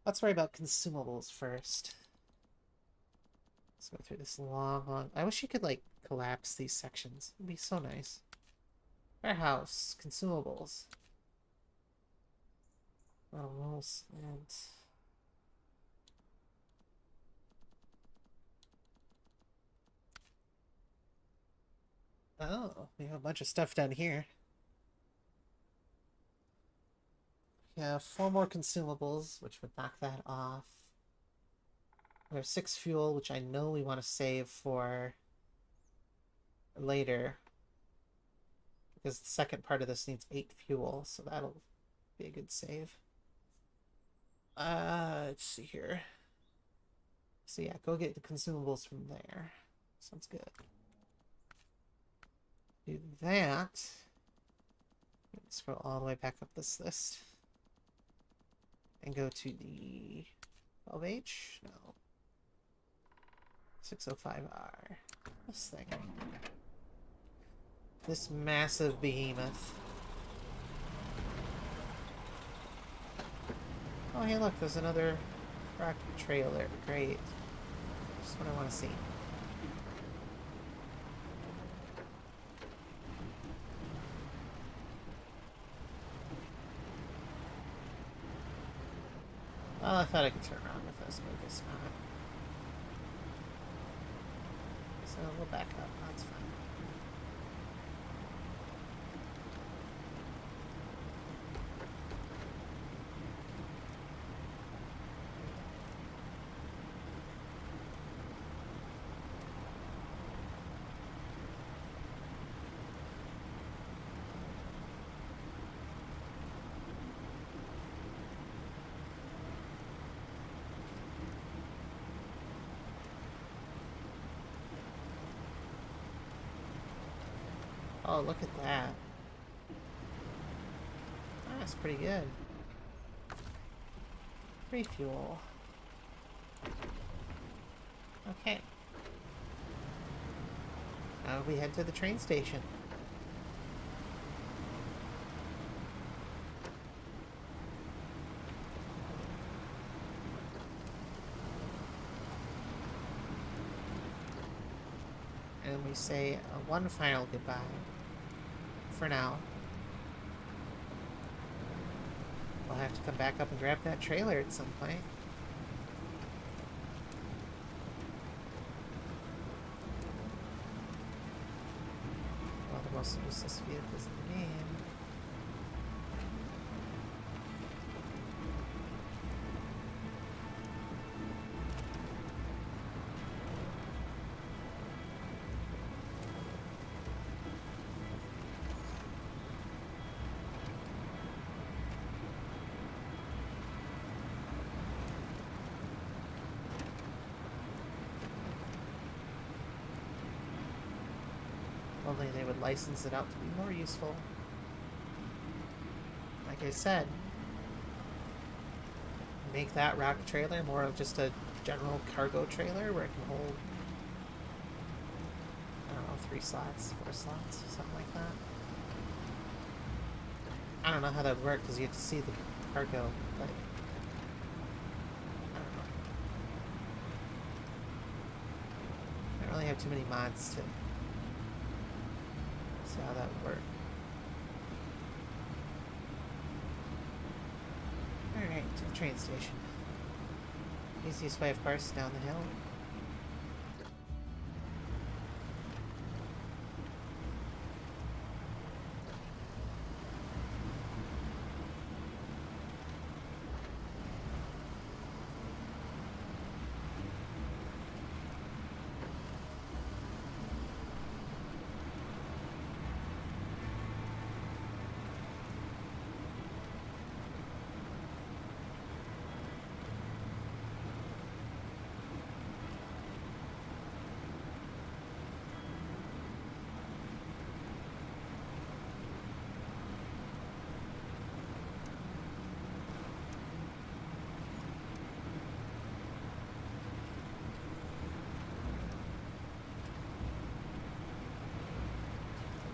let's worry about consumables first. Let's go through this long... I wish you could, like, collapse these sections. It'd be so nice. Warehouse. Consumables. Rolls and... Oh, we have a bunch of stuff down here. We have 4 more consumables, which would knock that off. We have 6 fuel, which I know we want to save for later. Because the second part of this needs 8 fuel, so that'll be a good save. Let's see here. So yeah, go get the consumables from there. Sounds good. Do that. Scroll all the way back up this list. And go to the 12H? No. 605R. This thing. This massive behemoth. Oh, hey, look, there's another rock trailer. Great. Just what I want to see. Well, I thought I could turn around with this, but I guess not. So we'll back up. That's fine. Oh, look at that. That's pretty good. Refuel. Okay. Now we head to the train station. And we say one final goodbye. For now. We'll have to come back up and grab that trailer at some point. Well, the most useless vehicles in the game. Only they would license it out to be more useful. Like I said, make that rock trailer more of just a general cargo trailer where it can hold, I don't know, 3 slots, 4 slots, something like that. I don't know how that would work because you have to see the cargo, but I don't know. I don't really have too many mods to see how that would work. Alright, to the train station. Easiest way, of course, down the hill.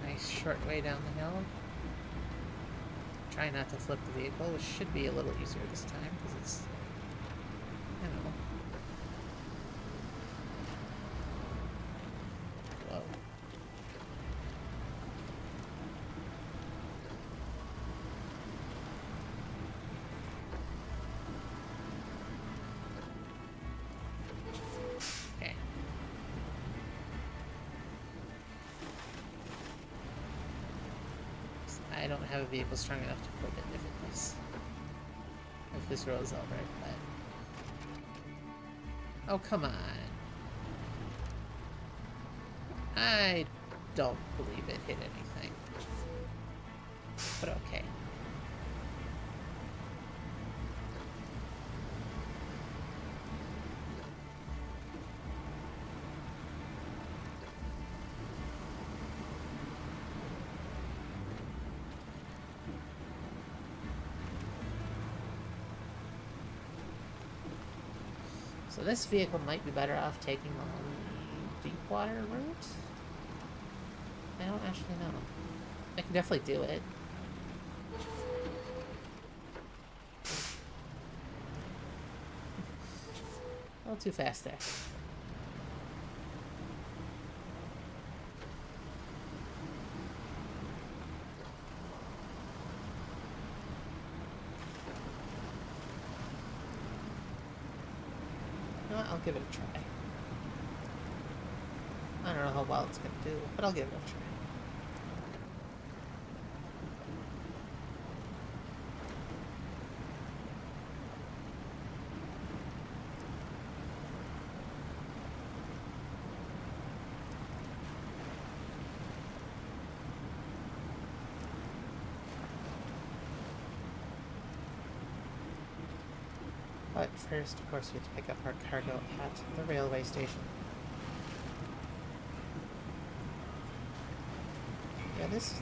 Nice short way down the hill. Try not to flip the vehicle, which should be a little easier this time because it's, you know. Whoa. Okay. I don't have a vehicle strong enough to flip it if this rolls over, but oh, come on. I don't believe it hit anything. But okay. So this vehicle might be better off taking the deep water route. I don't actually know. I can definitely do it. A little too fast there. I'll give it a try. I don't know how well it's going to do, but I'll give it a try. But first, of course, we have to pick up our cargo at the railway station. Yeah, this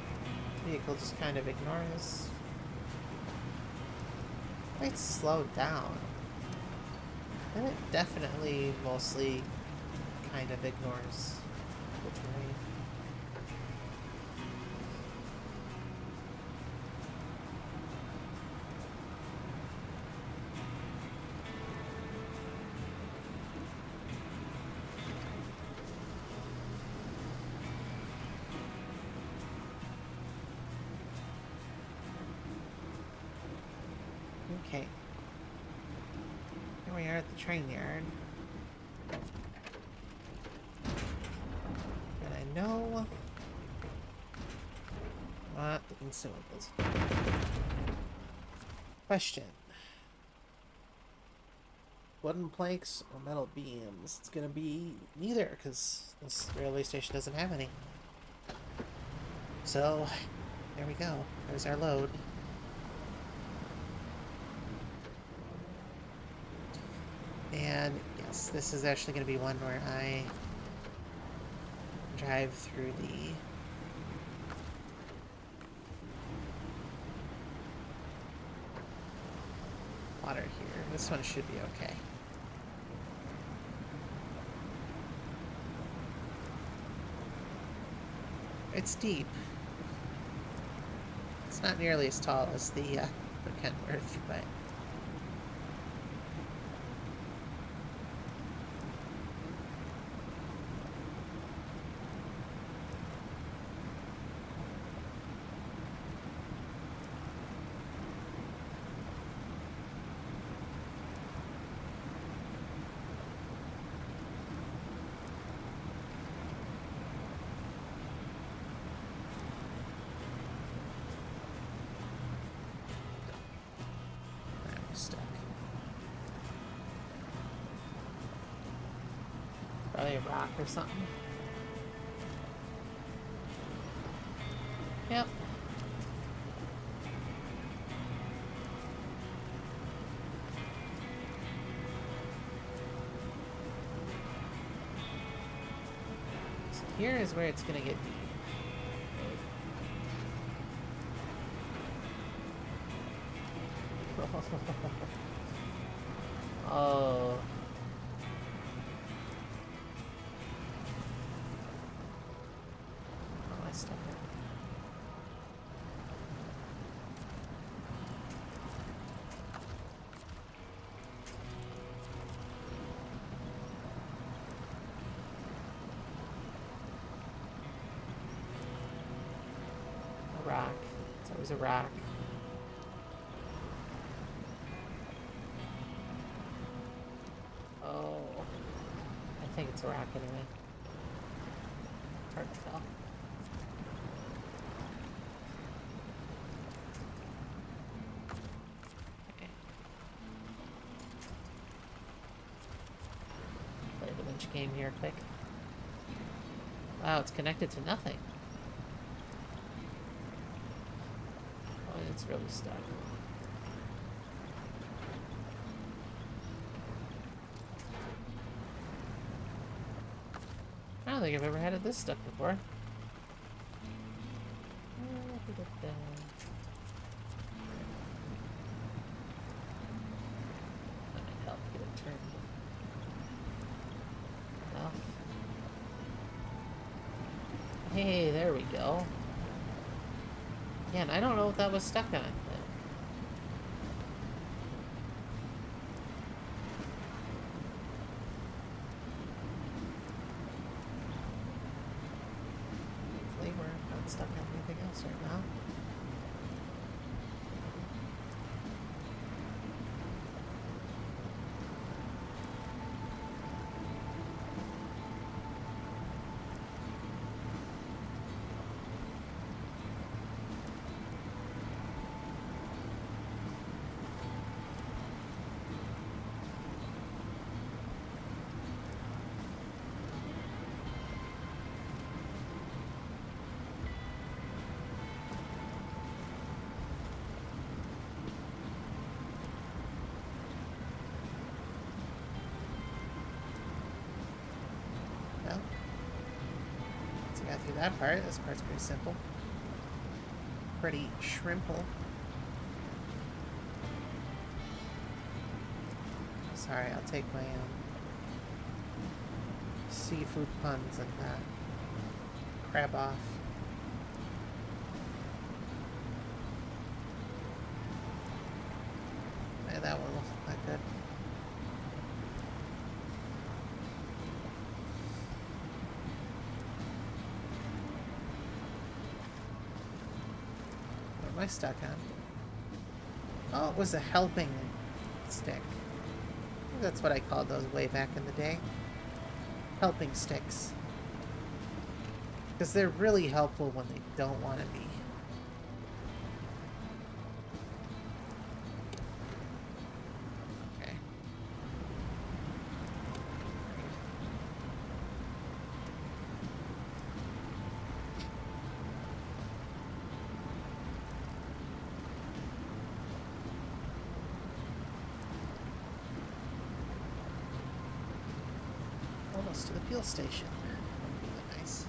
vehicle just kind of ignores... It's slowed down. And it definitely mostly kind of ignores the terrain. Okay. Here we are at the train yard. And I know what the consumables. Question. Wooden planks or metal beams? It's gonna be neither, because this railway station doesn't have any. So, there we go. There's our load. And yes, this is actually going to be one where I drive through the water here. This one should be okay. It's deep. It's not nearly as tall as the Kenworth, but... stuck. Probably a rock or something. Yep. So here is where it's gonna get deep. Oh. Oh, I stuck it. A rock. It's always a rock. I think it's a rock anyway. It's hard to tell. Okay. Play the winch game here quick. Wow, it's connected to nothing. Oh, it's really stuck. I don't think I've ever had it this stuck before. That might help get it turned. Well. Hey, there we go. Yeah, and I don't know what that was stuck on. Stuck on anything else right now. Well, once I got through that part, this part's pretty simple. pretty shrimple. Sorry, I'll take my seafood puns and crab off. Yeah, that one wasn't that good. What am I stuck on? Oh, it was a helping stick. That's what I called those way back in the day. Helping sticks. Because they're really helpful when they don't want to be. Okay. Almost to the fuel station. Really nice.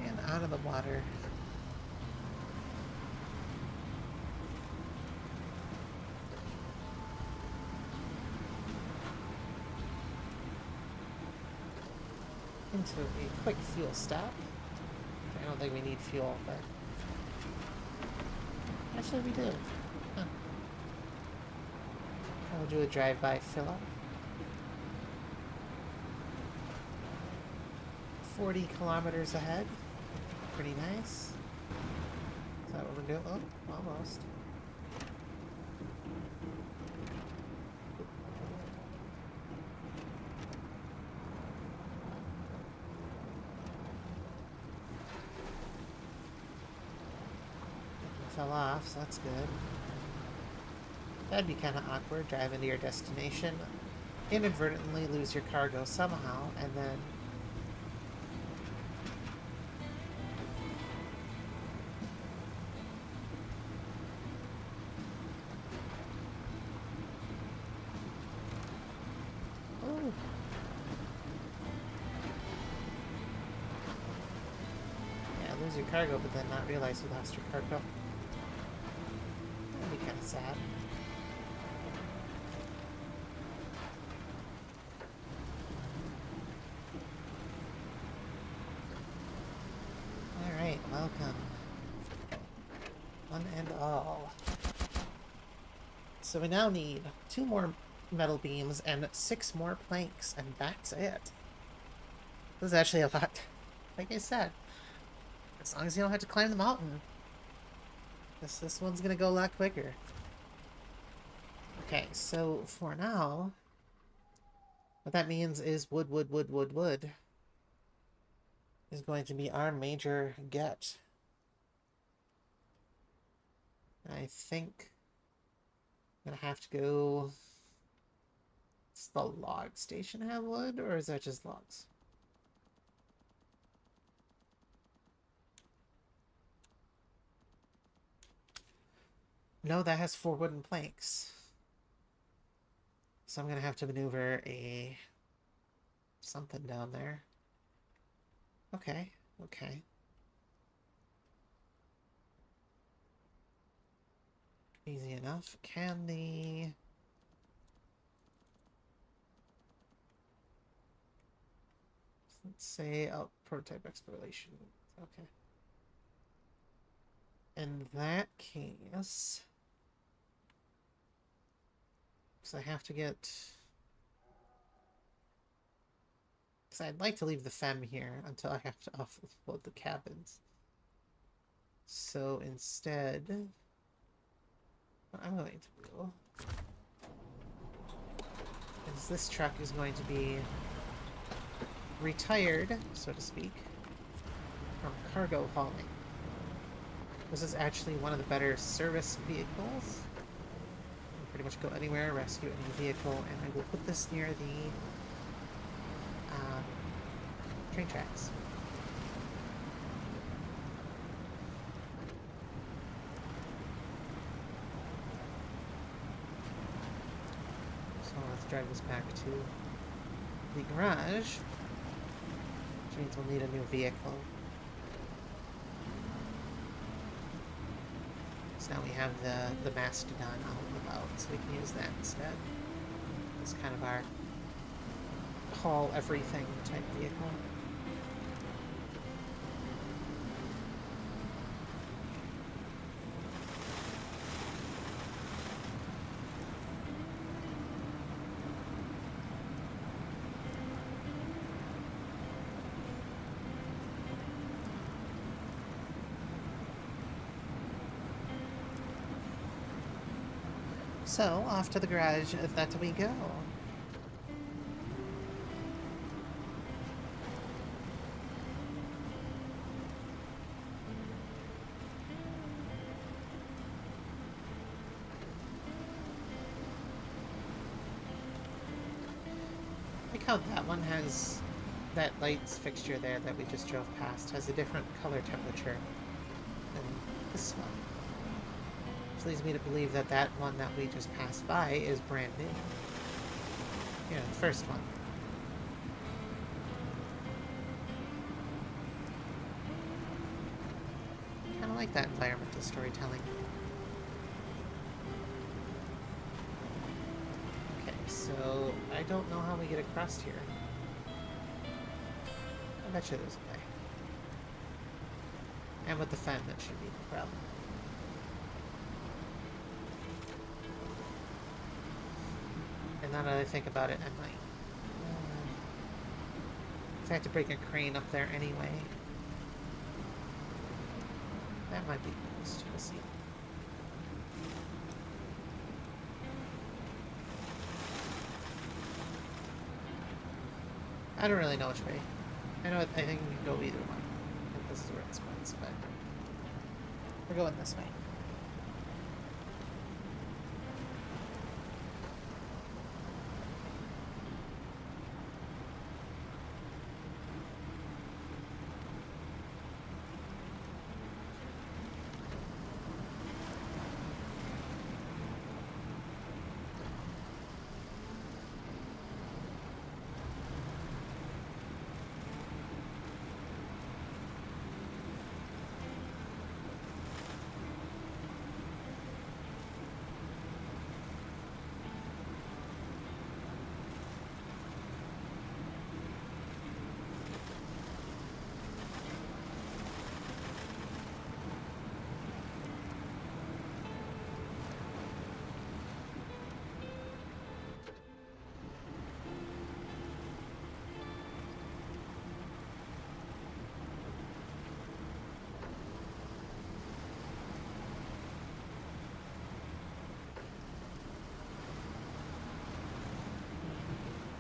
And out of the water. Into a quick fuel stop. I don't think we need fuel, but actually we do. Huh. I'll do a drive-by fill-up. 40 kilometers ahead. Pretty nice. Is that what we're doing? Oh, almost. Fell off, so that's good. That'd be kind of awkward, drive into your destination, inadvertently lose your cargo somehow, and then oh. Yeah, lose your cargo, but then not realize you lost your cargo. That'd be kind of sad. Alright, welcome. One and all. So we now need 2 more metal beams and 6 more planks, and that's it. This is actually a lot. Like I said, as long as you don't have to climb the mountain. This one's gonna go a lot quicker. Okay, so for now, what that means is wood is going to be our major get. I think I'm gonna have to go. Does the log station have wood, or is that just logs? No, that has 4 wooden planks. So I'm gonna have to maneuver something down there. Okay, okay. Easy enough. Can the... Let's say, oh, prototype exploration. Okay. In that case... So I have to get... Because I'd like to leave the fem here until I have to offload the cabins. So instead... What I'm going to do... is this truck is going to be retired, so to speak, from cargo hauling. This is actually one of the better service vehicles. Pretty much go anywhere, rescue any vehicle, and I will put this near the train tracks. drive us back to the garage, which means we'll need a new vehicle. So now we have the Mastodon out and about, so we can use that instead. It's kind of our haul everything type vehicle. So, off to the garage, if that we go. Like how that one has, that lights fixture there that we just drove past has a different color temperature than this one. Which leads me to believe that that one that we just passed by is brand new. You know, the first one. Kind of like that environmental storytelling. Okay, so I don't know how we get across here. I bet you there's a way. And with the fen, that should be the problem. And now that I think about it, I might. I have to break a crane up there anyway. That might be close to the sea. I don't really know which way. I know. I think we can go either one. I think this is where it splits, but we're going this way.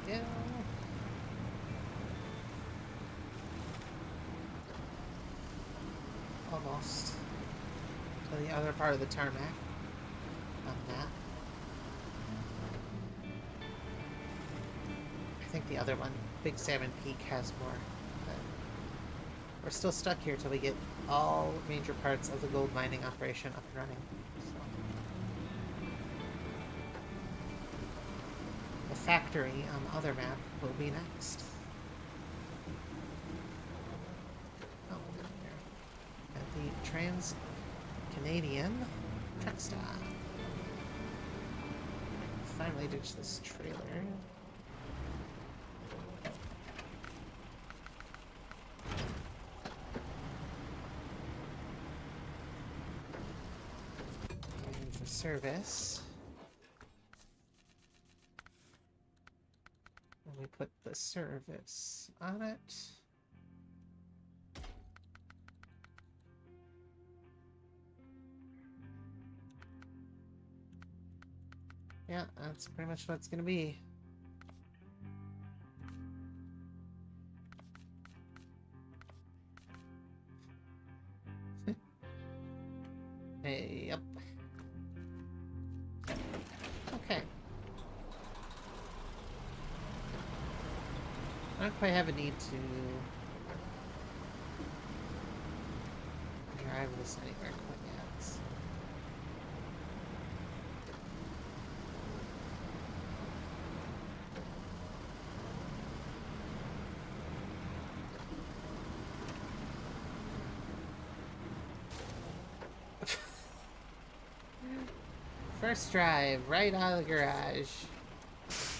Yeah. Almost to the other part of the tarmac on that. I think the other one, Big Salmon Peak, has more. But we're still stuck here till we get all major parts of the gold mining operation up and running. So. The factory on the other map will be next. Oh, there. At the Trans-Canadian Truck Stop. Finally ditched this trailer. And for service. And we put the service on it. Yeah, that's pretty much what it's gonna be. Hey, yep. Okay. I don't quite have a need to drive this anywhere quite yet. So. First drive, right out of the garage.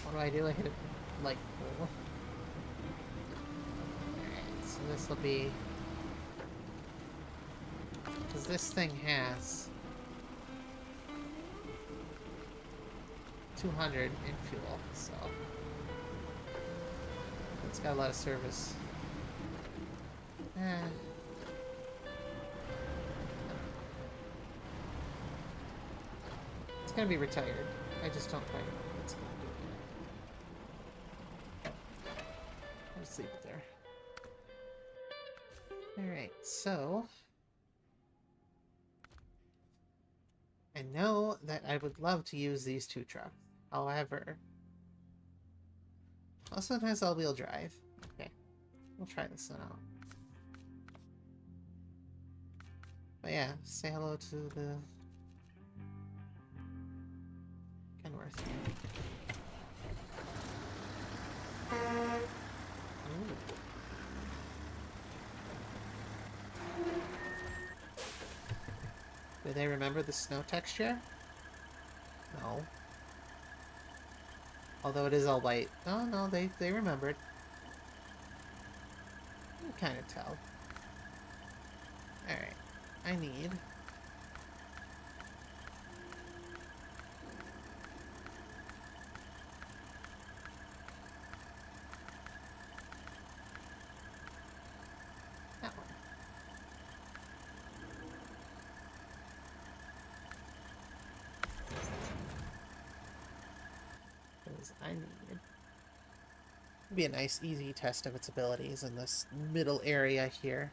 What do I do? I hit a light pole. Alright, so this will be... Because this thing has... 200 in fuel, so... It's got a lot of service. It's gonna be retired. I just don't quite know what it's gonna do yet. I'll just leave it there. Alright, so... I know that I would love to use these two trucks. However... Also, it has all-wheel drive. Okay. We'll try this one out. But yeah, say hello to the... Kenworth. Ooh. Do they remember the snow texture? No. Although it is all white. Oh no, they remembered. You can kind of tell. Alright. I need... that one. Because I need... It'd be a nice, easy test of its abilities in this middle area here.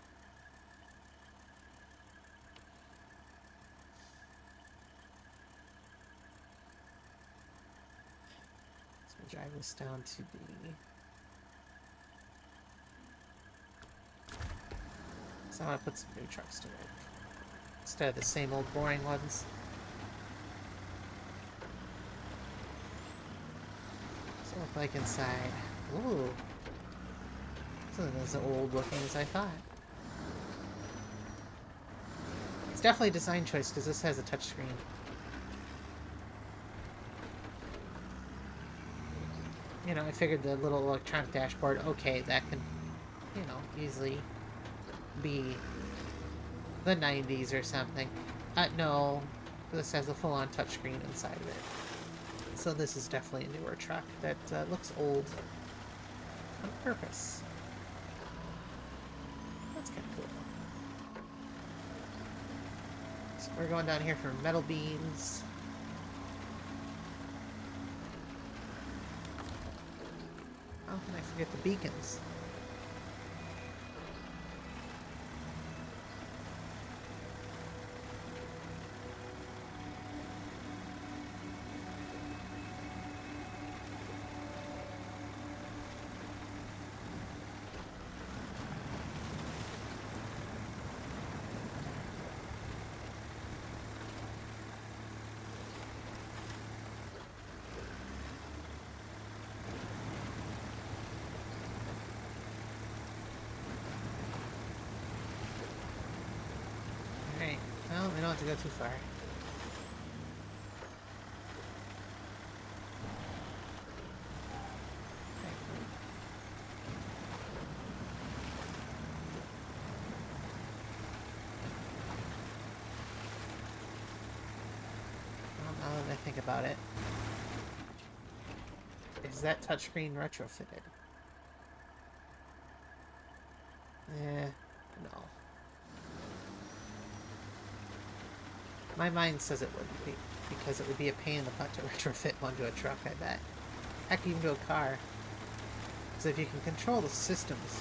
Drive this down to the... So I want to put some new trucks to work. Instead of the same old boring ones. What's it look like inside? Ooh. This isn't as old looking as I thought. It's definitely a design choice because this has a touchscreen. You know, I figured the little electronic dashboard, okay, that can, you know, easily be the 90s or something. No, this has a full-on touchscreen inside of it. So this is definitely a newer truck that looks old on purpose. That's kind of cool. So we're going down here for metal beams. How can I forget the beacons? Well, we don't have to go too far. Well, now that I think about it, is that touchscreen retrofitted? No. My mind says it wouldn't be, because it would be a pain in the butt to retrofit one to a truck, I bet. Heck, even to a car. Because if you can control the systems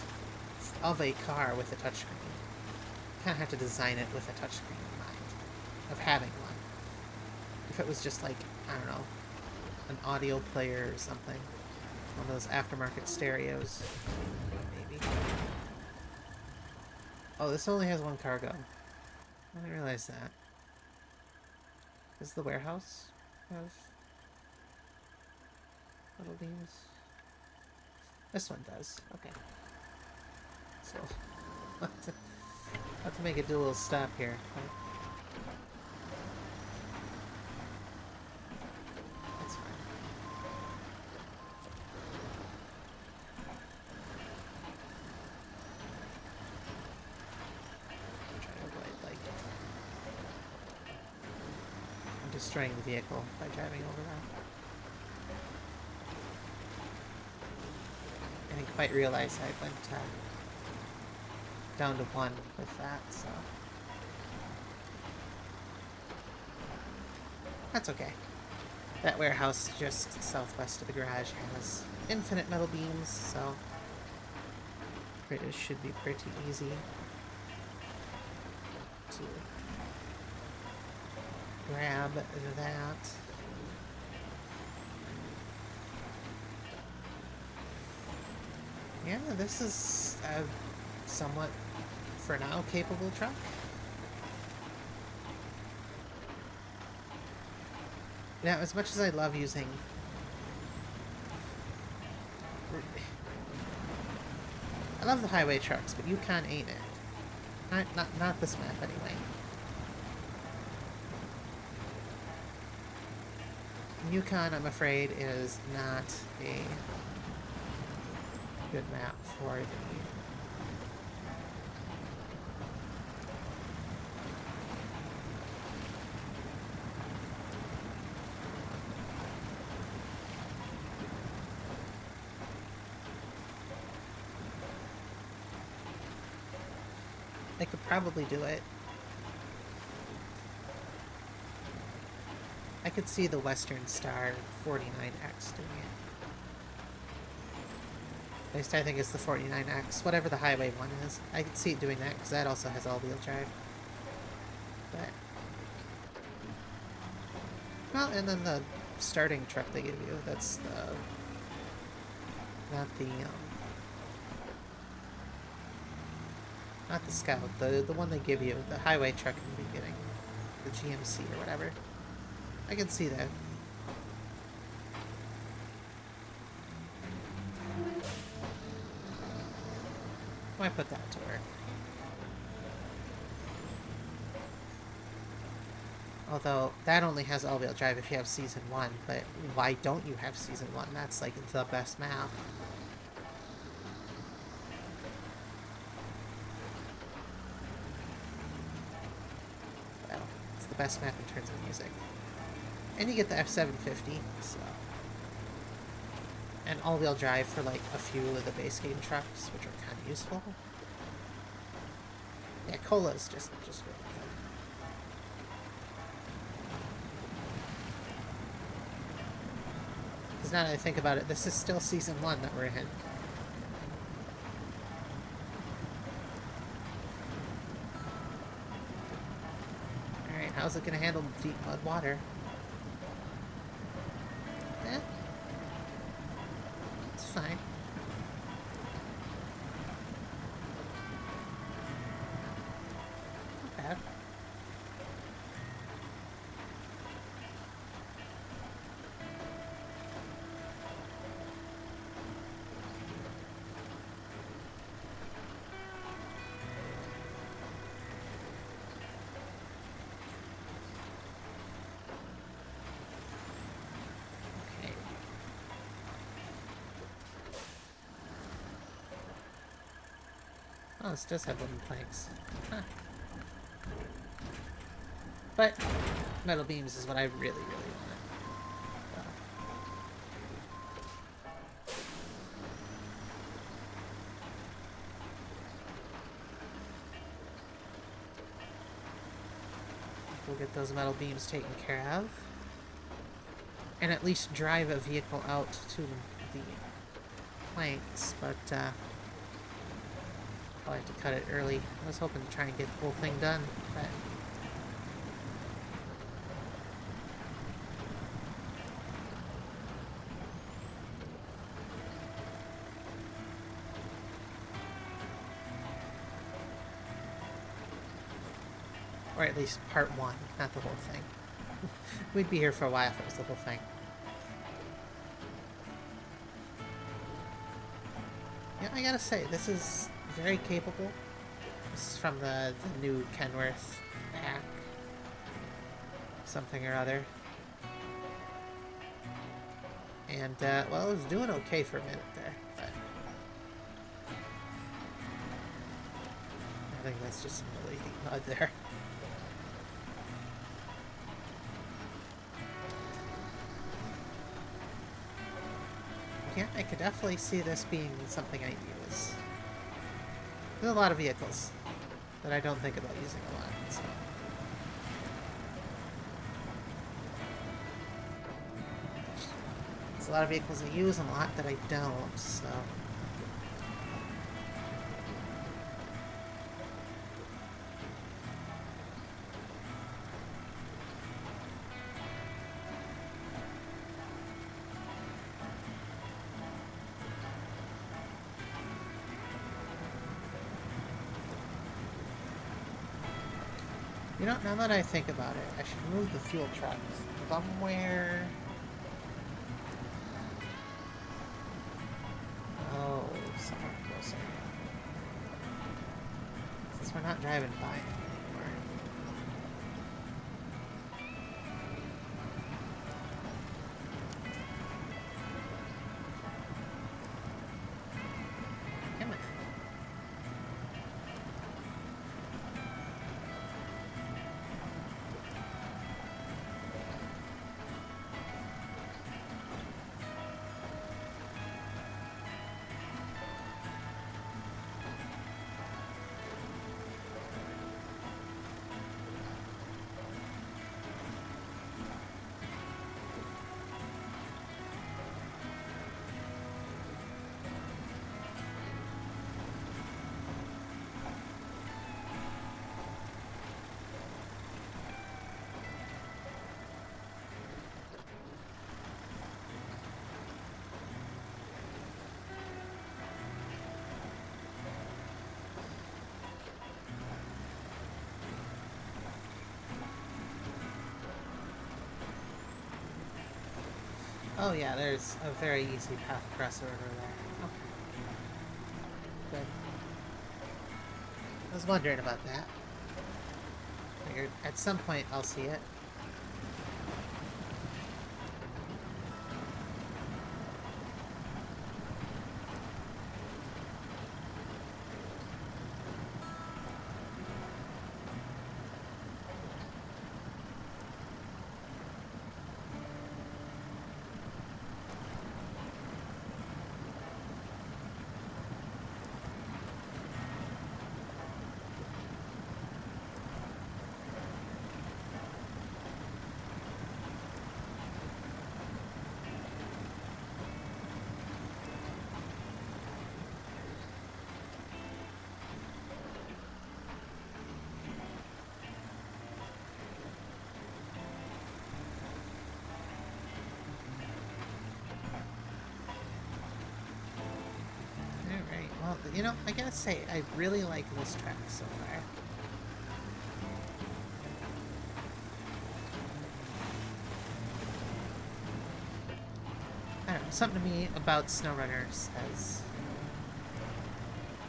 of a car with a touchscreen, you kind of have to design it with a touchscreen in mind, of having one. If it was just like, I don't know, an audio player or something, one of those aftermarket stereos, maybe. Oh, this only has one cargo. I didn't realize that. Does the warehouse have little beams? This one does. Okay. So, I'll have to make it do a little stop here. destroying the vehicle by driving over that. I didn't quite realize I went down to 1 with that, so... That's okay. That warehouse just southwest of the garage has infinite metal beams, so it should be pretty easy to grab that. Yeah, this is a somewhat, for now, capable truck. Now, as much as I love using... I love the highway trucks, but Yukon ain't it. Not this map, anyway. Yukon, I'm afraid, is not a good map for the... I could probably do it. I could see the Western Star 49X doing it. At least I think it's the 49X, whatever the highway one is. I could see it doing that, because that also has all-wheel drive. But... well, and then the starting truck they give you, that's the... not the Scout, the one they give you, the highway truck in the beginning. The GMC or whatever. I can see that. Why put that to work? Although, that only has all-wheel drive if you have Season 1, but why don't you have Season 1? That's like the best map. Well, it's the best map in terms of music. And you get the F750, so... and all-wheel drive for like a few of the base game trucks, which are kind of useful. Yeah, Cola's just really good. Because now that I think about it, this is still Season 1 that we're in. Alright, how's it going to handle deep mud water? Fine. Not bad. Oh, this does have wooden planks. Huh. But metal beams is what I really, really want. Well. We'll get those metal beams taken care of. And at least drive a vehicle out to the planks, but I'll have to cut it early. I was hoping to try and get the whole thing done, but... or at least part 1, not the whole thing. We'd be here for a while if it was the whole thing. Yeah, I gotta say, this is very capable. This is from the new Kenworth pack. Something or other. And, well, it was doing okay for a minute there, but... I think that's just some really deep mud there. could definitely see this being something I use. There's a lot of vehicles that I don't think about using a lot, so. There's a lot of vehicles I use and a lot that I don't, so. You know, now that I think about it, I should move the fuel truck somewhere. Oh, somewhere closer. Since we're not driving by anymore. Come on. Oh yeah, there's a very easy path across the river there. Okay. Good. I was wondering about that. Figured at some point I'll see it. Well, you know, I gotta say, I really like this track so far. I don't know, something to me about SnowRunner says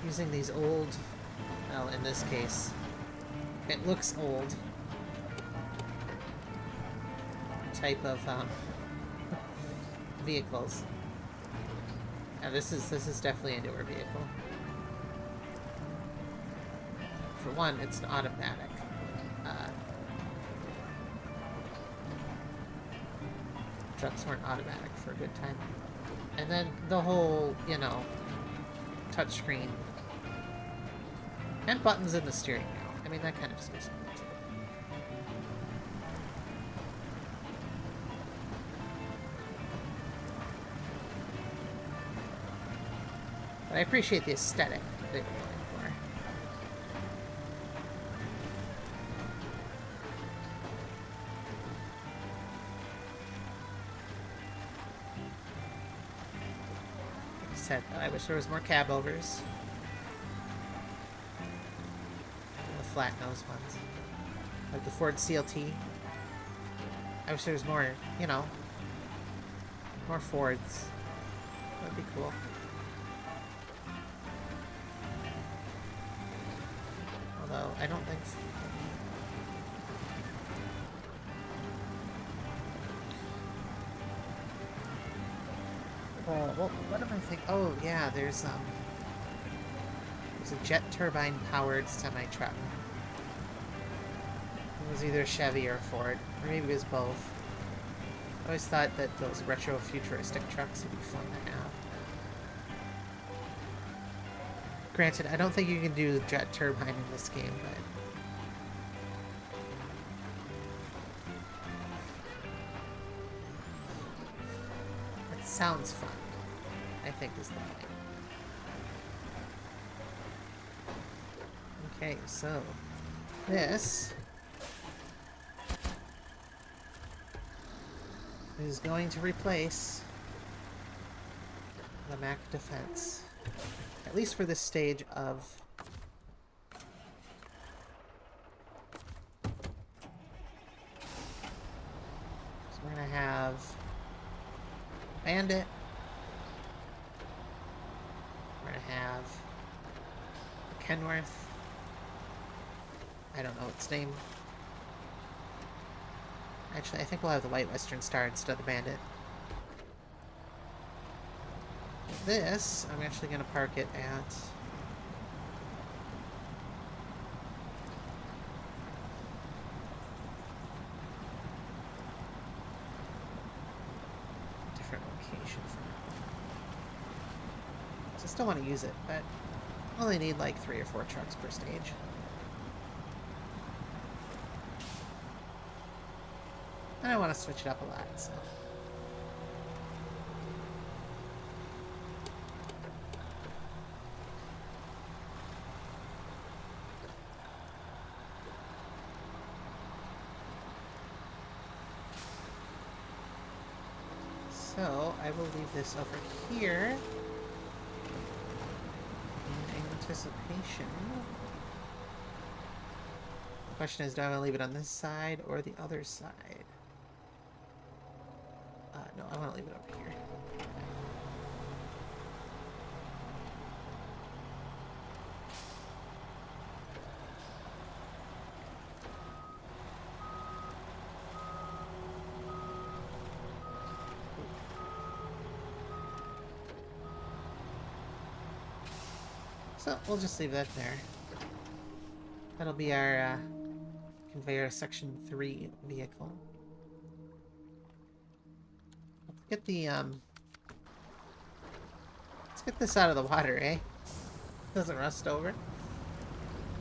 using these old, well, in this case, it looks old, type of vehicles. Now this is definitely a newer vehicle. For one, it's an automatic. Trucks weren't automatic for a good time. And then the whole, you know, touchscreen and buttons in the steering wheel. I mean, that kind of just gives me too. But I appreciate the aesthetic that you're going for. Like I said, I wish there was more cab overs. The flat nose ones. Like the Ford CLT. I wish there was more, you know, more Fords. That'd be cool. Although, I don't think... well, what am I thinking? Oh, yeah, there's a jet turbine powered semi-truck. It was either Chevy or Ford, or maybe it was both. I always thought that those retro futuristic trucks would be fun to have. Granted, I don't think you can do the jet turbine in this game, but... it sounds fun, I think is the point. Okay, so... this... is going to replace the Mac Defense. At least for this stage of... so we're gonna have... Bandit. We're gonna have... Kenworth. I don't know its name. Actually, I think we'll have the White Western Star instead of the Bandit. This, I'm actually going to park it at... a different location for now. So I still want to use it, but I only need like 3 or 4 trucks per stage. And I want to switch it up a lot, so... so, I will leave this over here in anticipation. The question is, do I want to leave it on this side or the other side? No, I want to leave it over here. So, we'll just leave that there. That'll be our conveyor section 3 vehicle. Let's get the, let's get this out of the water, eh? Doesn't rust over.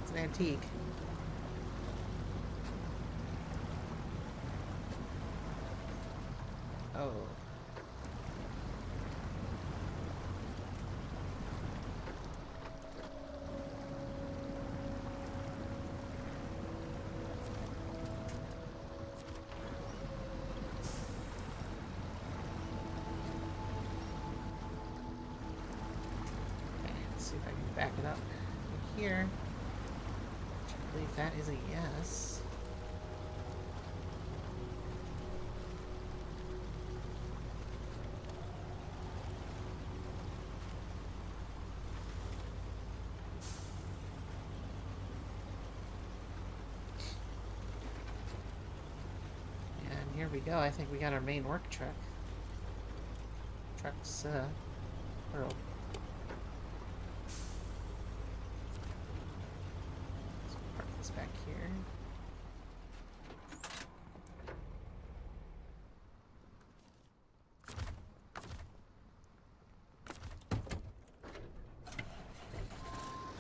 It's an antique. Oh. See if I can back it up here. I believe that is a yes. And here we go. I think we got our main work truck. Truck's, or back here.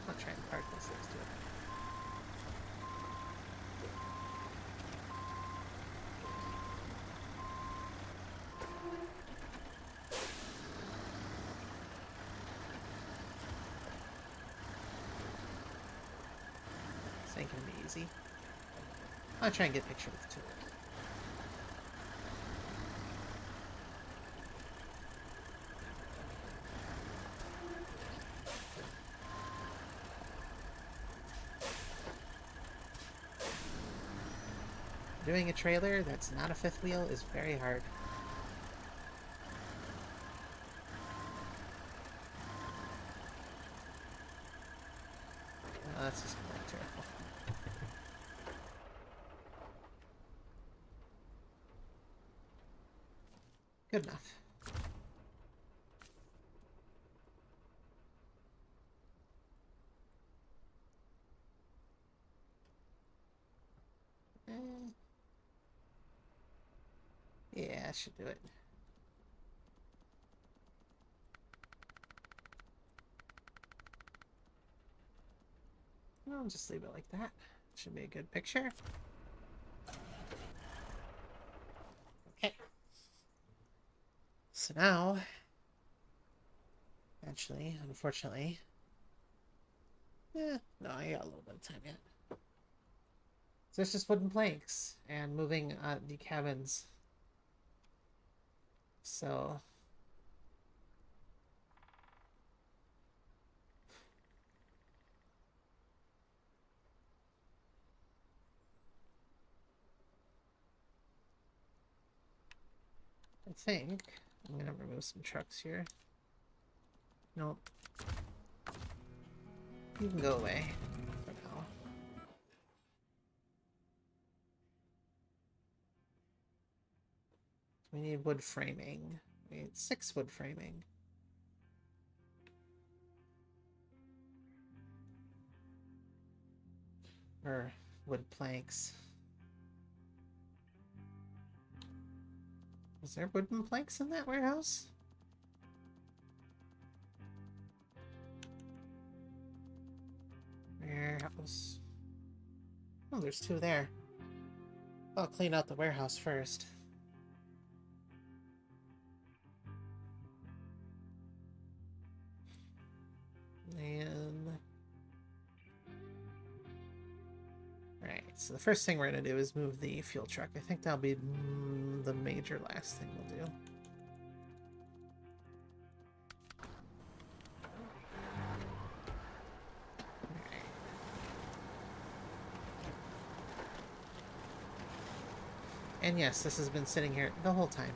I'll try and park this next to it. This ain't gonna be easy. I'll try and get a picture with the two. Doing a trailer that's not a fifth wheel is very hard. Oh, that's just quite terrible. Good enough. Yeah, I should do it. I'll just leave it like that. Should be a good picture. Okay. So now, actually, unfortunately, no, I got a little bit of time yet. So it's just wooden planks and moving the cabins. So I think I'm gonna remove some trucks here. Nope. You can go away for now. We need wood framing. We need 6 wood framing. Or wood planks. Is there wooden planks in that warehouse? Warehouse. Oh, there's 2 there. I'll clean out the warehouse first. And... Alright, so the first thing we're gonna do is move the fuel truck. I think that'll be the major last thing we'll do. And yes, this has been sitting here the whole time.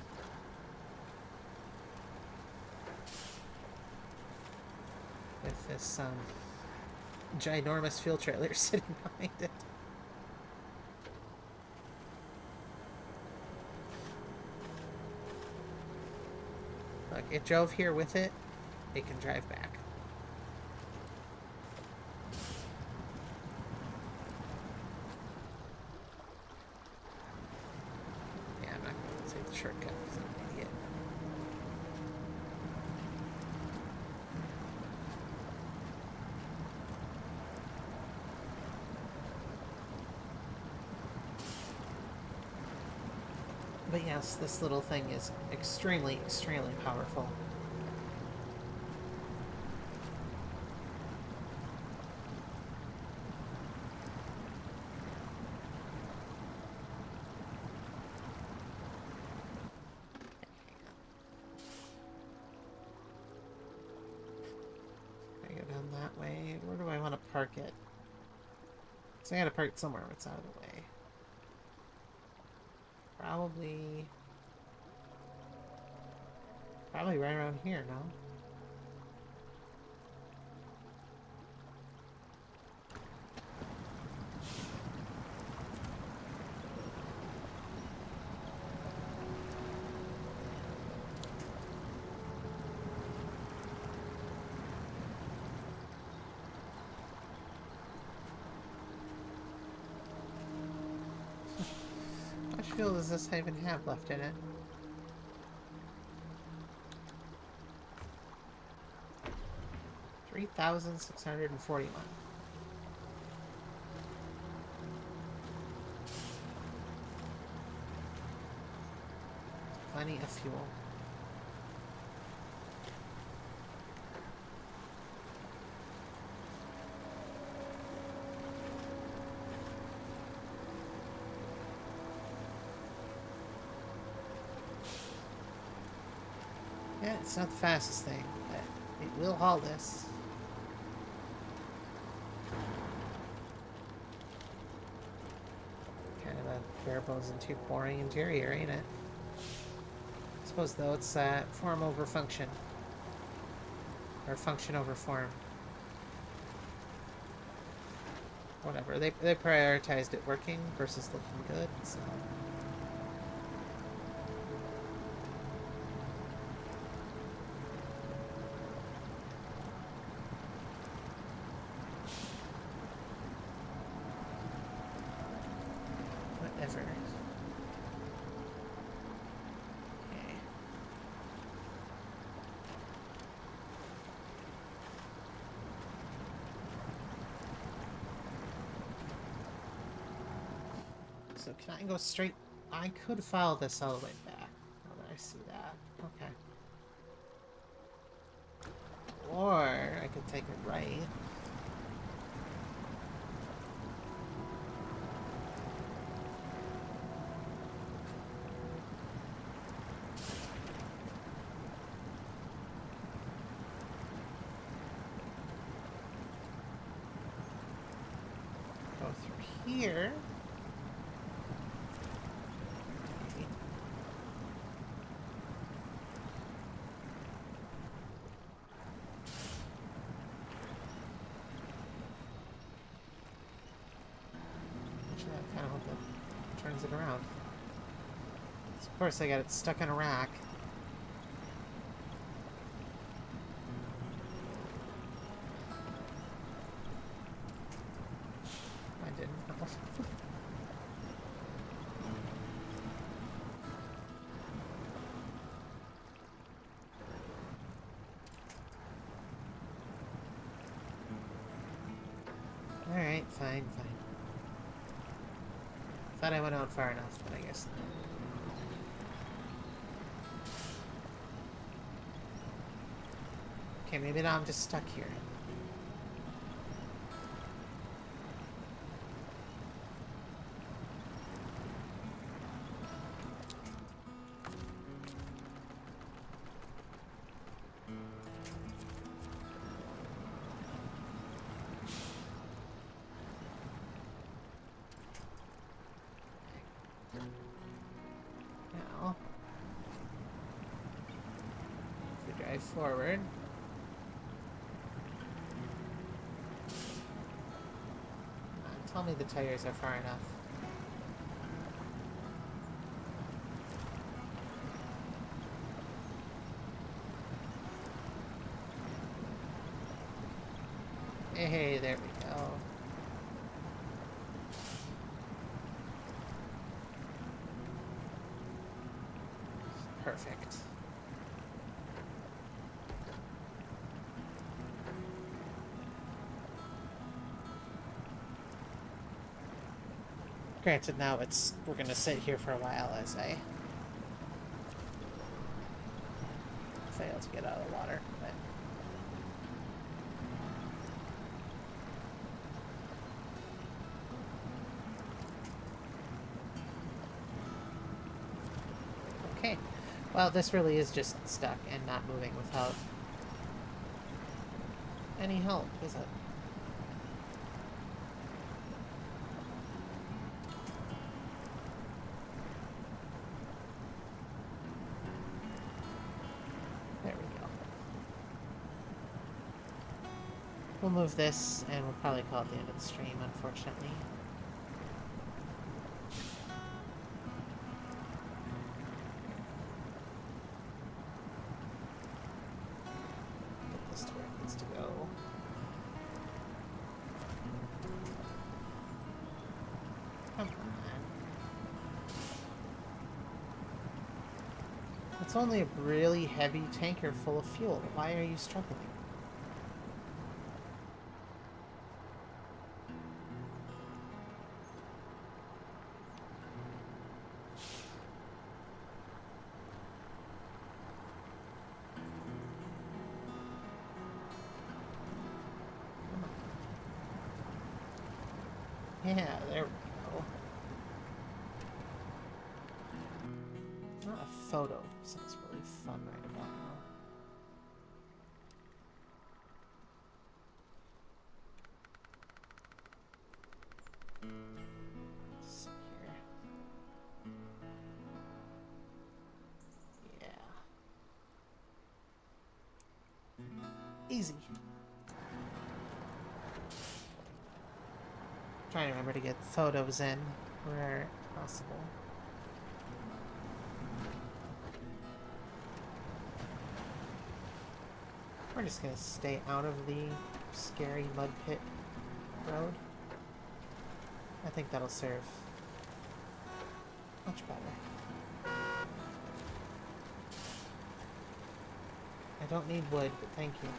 With this ginormous fuel trailer sitting behind it. Look, it drove here with it. It can drive back. Yeah, I'm not going to take the shortcut because I'm an idiot. But yes, this little thing is extremely, extremely powerful. I go down that way. Where do I want to park it? So I gotta park it somewhere where it's out of the way. Probably right around here, no? How much fuel does this even have left in it? $3,641. Plenty of fuel. Yeah, it's not the fastest thing, but it will haul this. Kind of a bare bones and too boring interior, ain't it? I suppose, though, it's form over function. Or function over form. Whatever. They prioritized it working versus looking good, so... Whatever. Okay. So can I go straight? I could follow this all the way back. Now that I see that. Okay. Or I could take it right. Go through here. Actually, I kind of hope that turns it around. So of course, I got it stuck in a rack. I didn't know. Alright, fine, fine. Thought I went out far enough, but I guess not. Okay, maybe now I'm just stuck here. Now, if we drive forward. Tell me the tires are far enough. Hey, there we go. Perfect. Granted, now we're gonna sit here for a while as I fail to get out of the water, but okay. Well, this really is just stuck and not moving without any help, is it? There we go. We'll move this, and we'll probably call it the end of the stream, unfortunately. Get this to where it needs to go. Come on. It's only a really heavy tanker full of fuel. Why are you struggling? Yeah, there we go. Not a photo. Sounds really fun right about now. Let's see here. Yeah. Easy. Trying to remember to get photos in where possible. We're just gonna stay out of the scary mud pit road. I think that'll serve much better. I don't need wood, but thank you.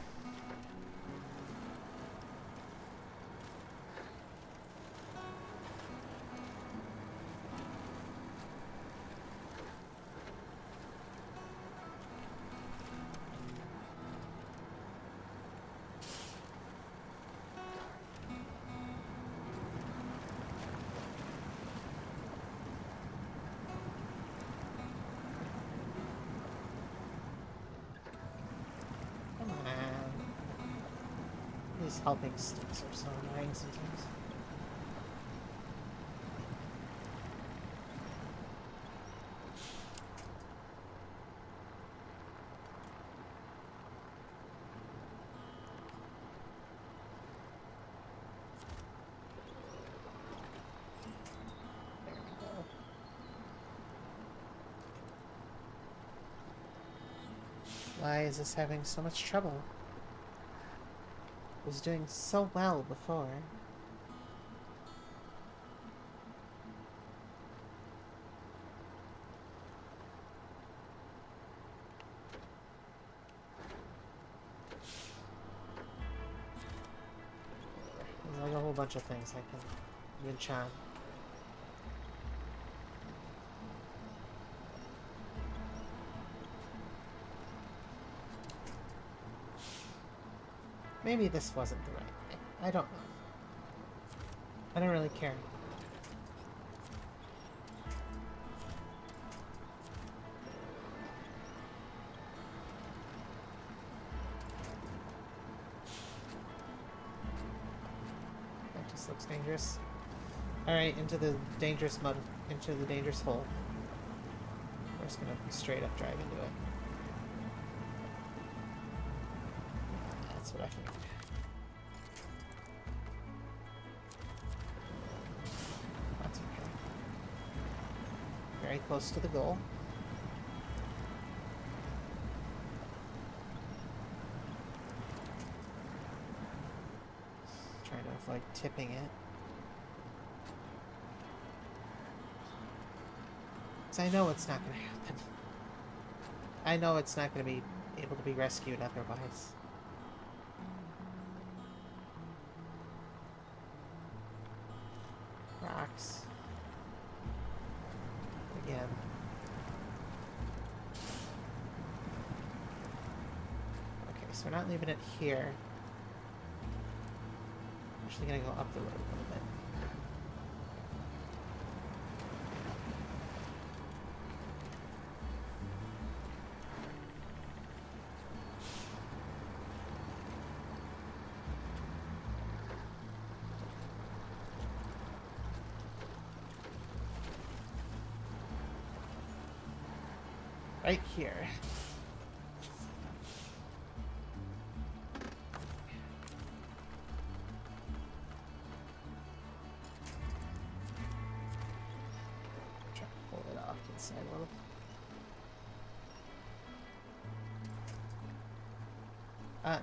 These helping sticks are so annoying sometimes. There we go. Why is this having so much trouble? It was doing so well before. There's like a whole bunch of things I can winch on. Maybe this wasn't the right way. I don't know. I don't really care. That just looks dangerous. Alright, into the dangerous mud. Into the dangerous hole. We're just gonna straight up drive into it. That's what I think. That's okay. Very close to the goal. Trying to avoid tipping it. Because I know it's not going to happen. I know it's not going to be able to be rescued otherwise. Rocks. Again. Okay, so we're not leaving it here. I'm actually going to go up the road a little bit. Right here. Try to pull it off to the side a little.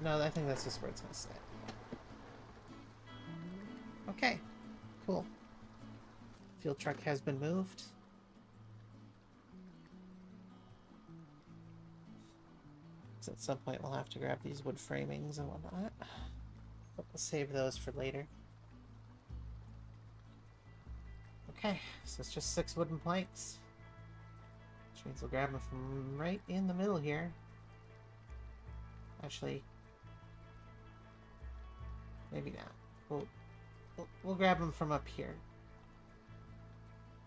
No, I think that's just where it's gonna sit. Okay, cool. Fuel truck has been moved. So at some point we'll have to grab these wood framings and whatnot. But we'll save those for later. Okay, so it's just 6 wooden planks. Which means we'll grab them from right in the middle here. Actually, maybe not. We'll grab them from up here.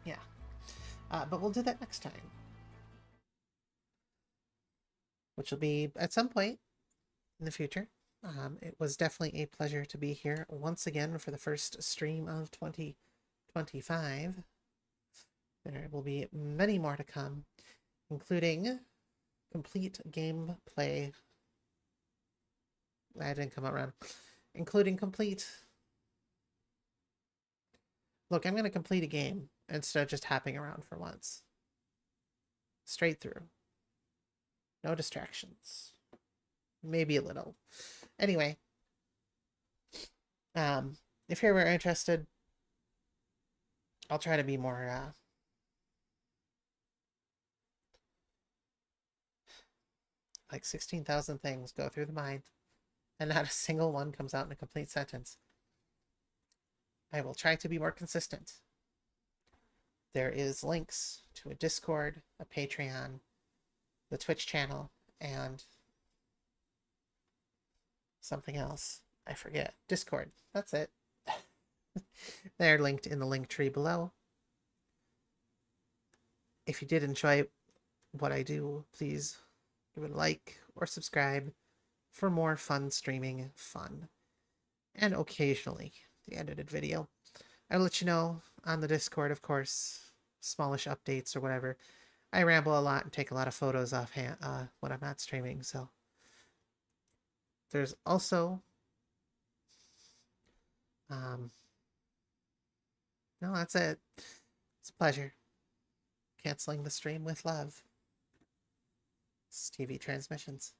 Yeah. But we'll do that next time. Which will be at some point in the future. It was definitely a pleasure to be here once again for the first stream of 2025. There will be many more to come, including complete gameplay. That didn't come out right. Including complete... Look, I'm going to complete a game instead of just hopping around for once. Straight through. No distractions. Maybe a little. Anyway. If you were interested, I'll try to be more, like 16,000 things go through the mind, and not a single one comes out in a complete sentence. I will try to be more consistent. There is links to a Discord, a Patreon, the Twitch channel, and something else. I forget. Discord. That's it. They're linked in the link tree below. If you did enjoy what I do, please give it a like or subscribe for more fun streaming fun. and occasionally the edited video. I'll let you know on the Discord, of course, smallish updates or whatever. I ramble a lot and take a lot of photos offhand when I'm not streaming, so there's also um no, that's it. It's a pleasure. Canceling the stream with love. It's TV transmissions.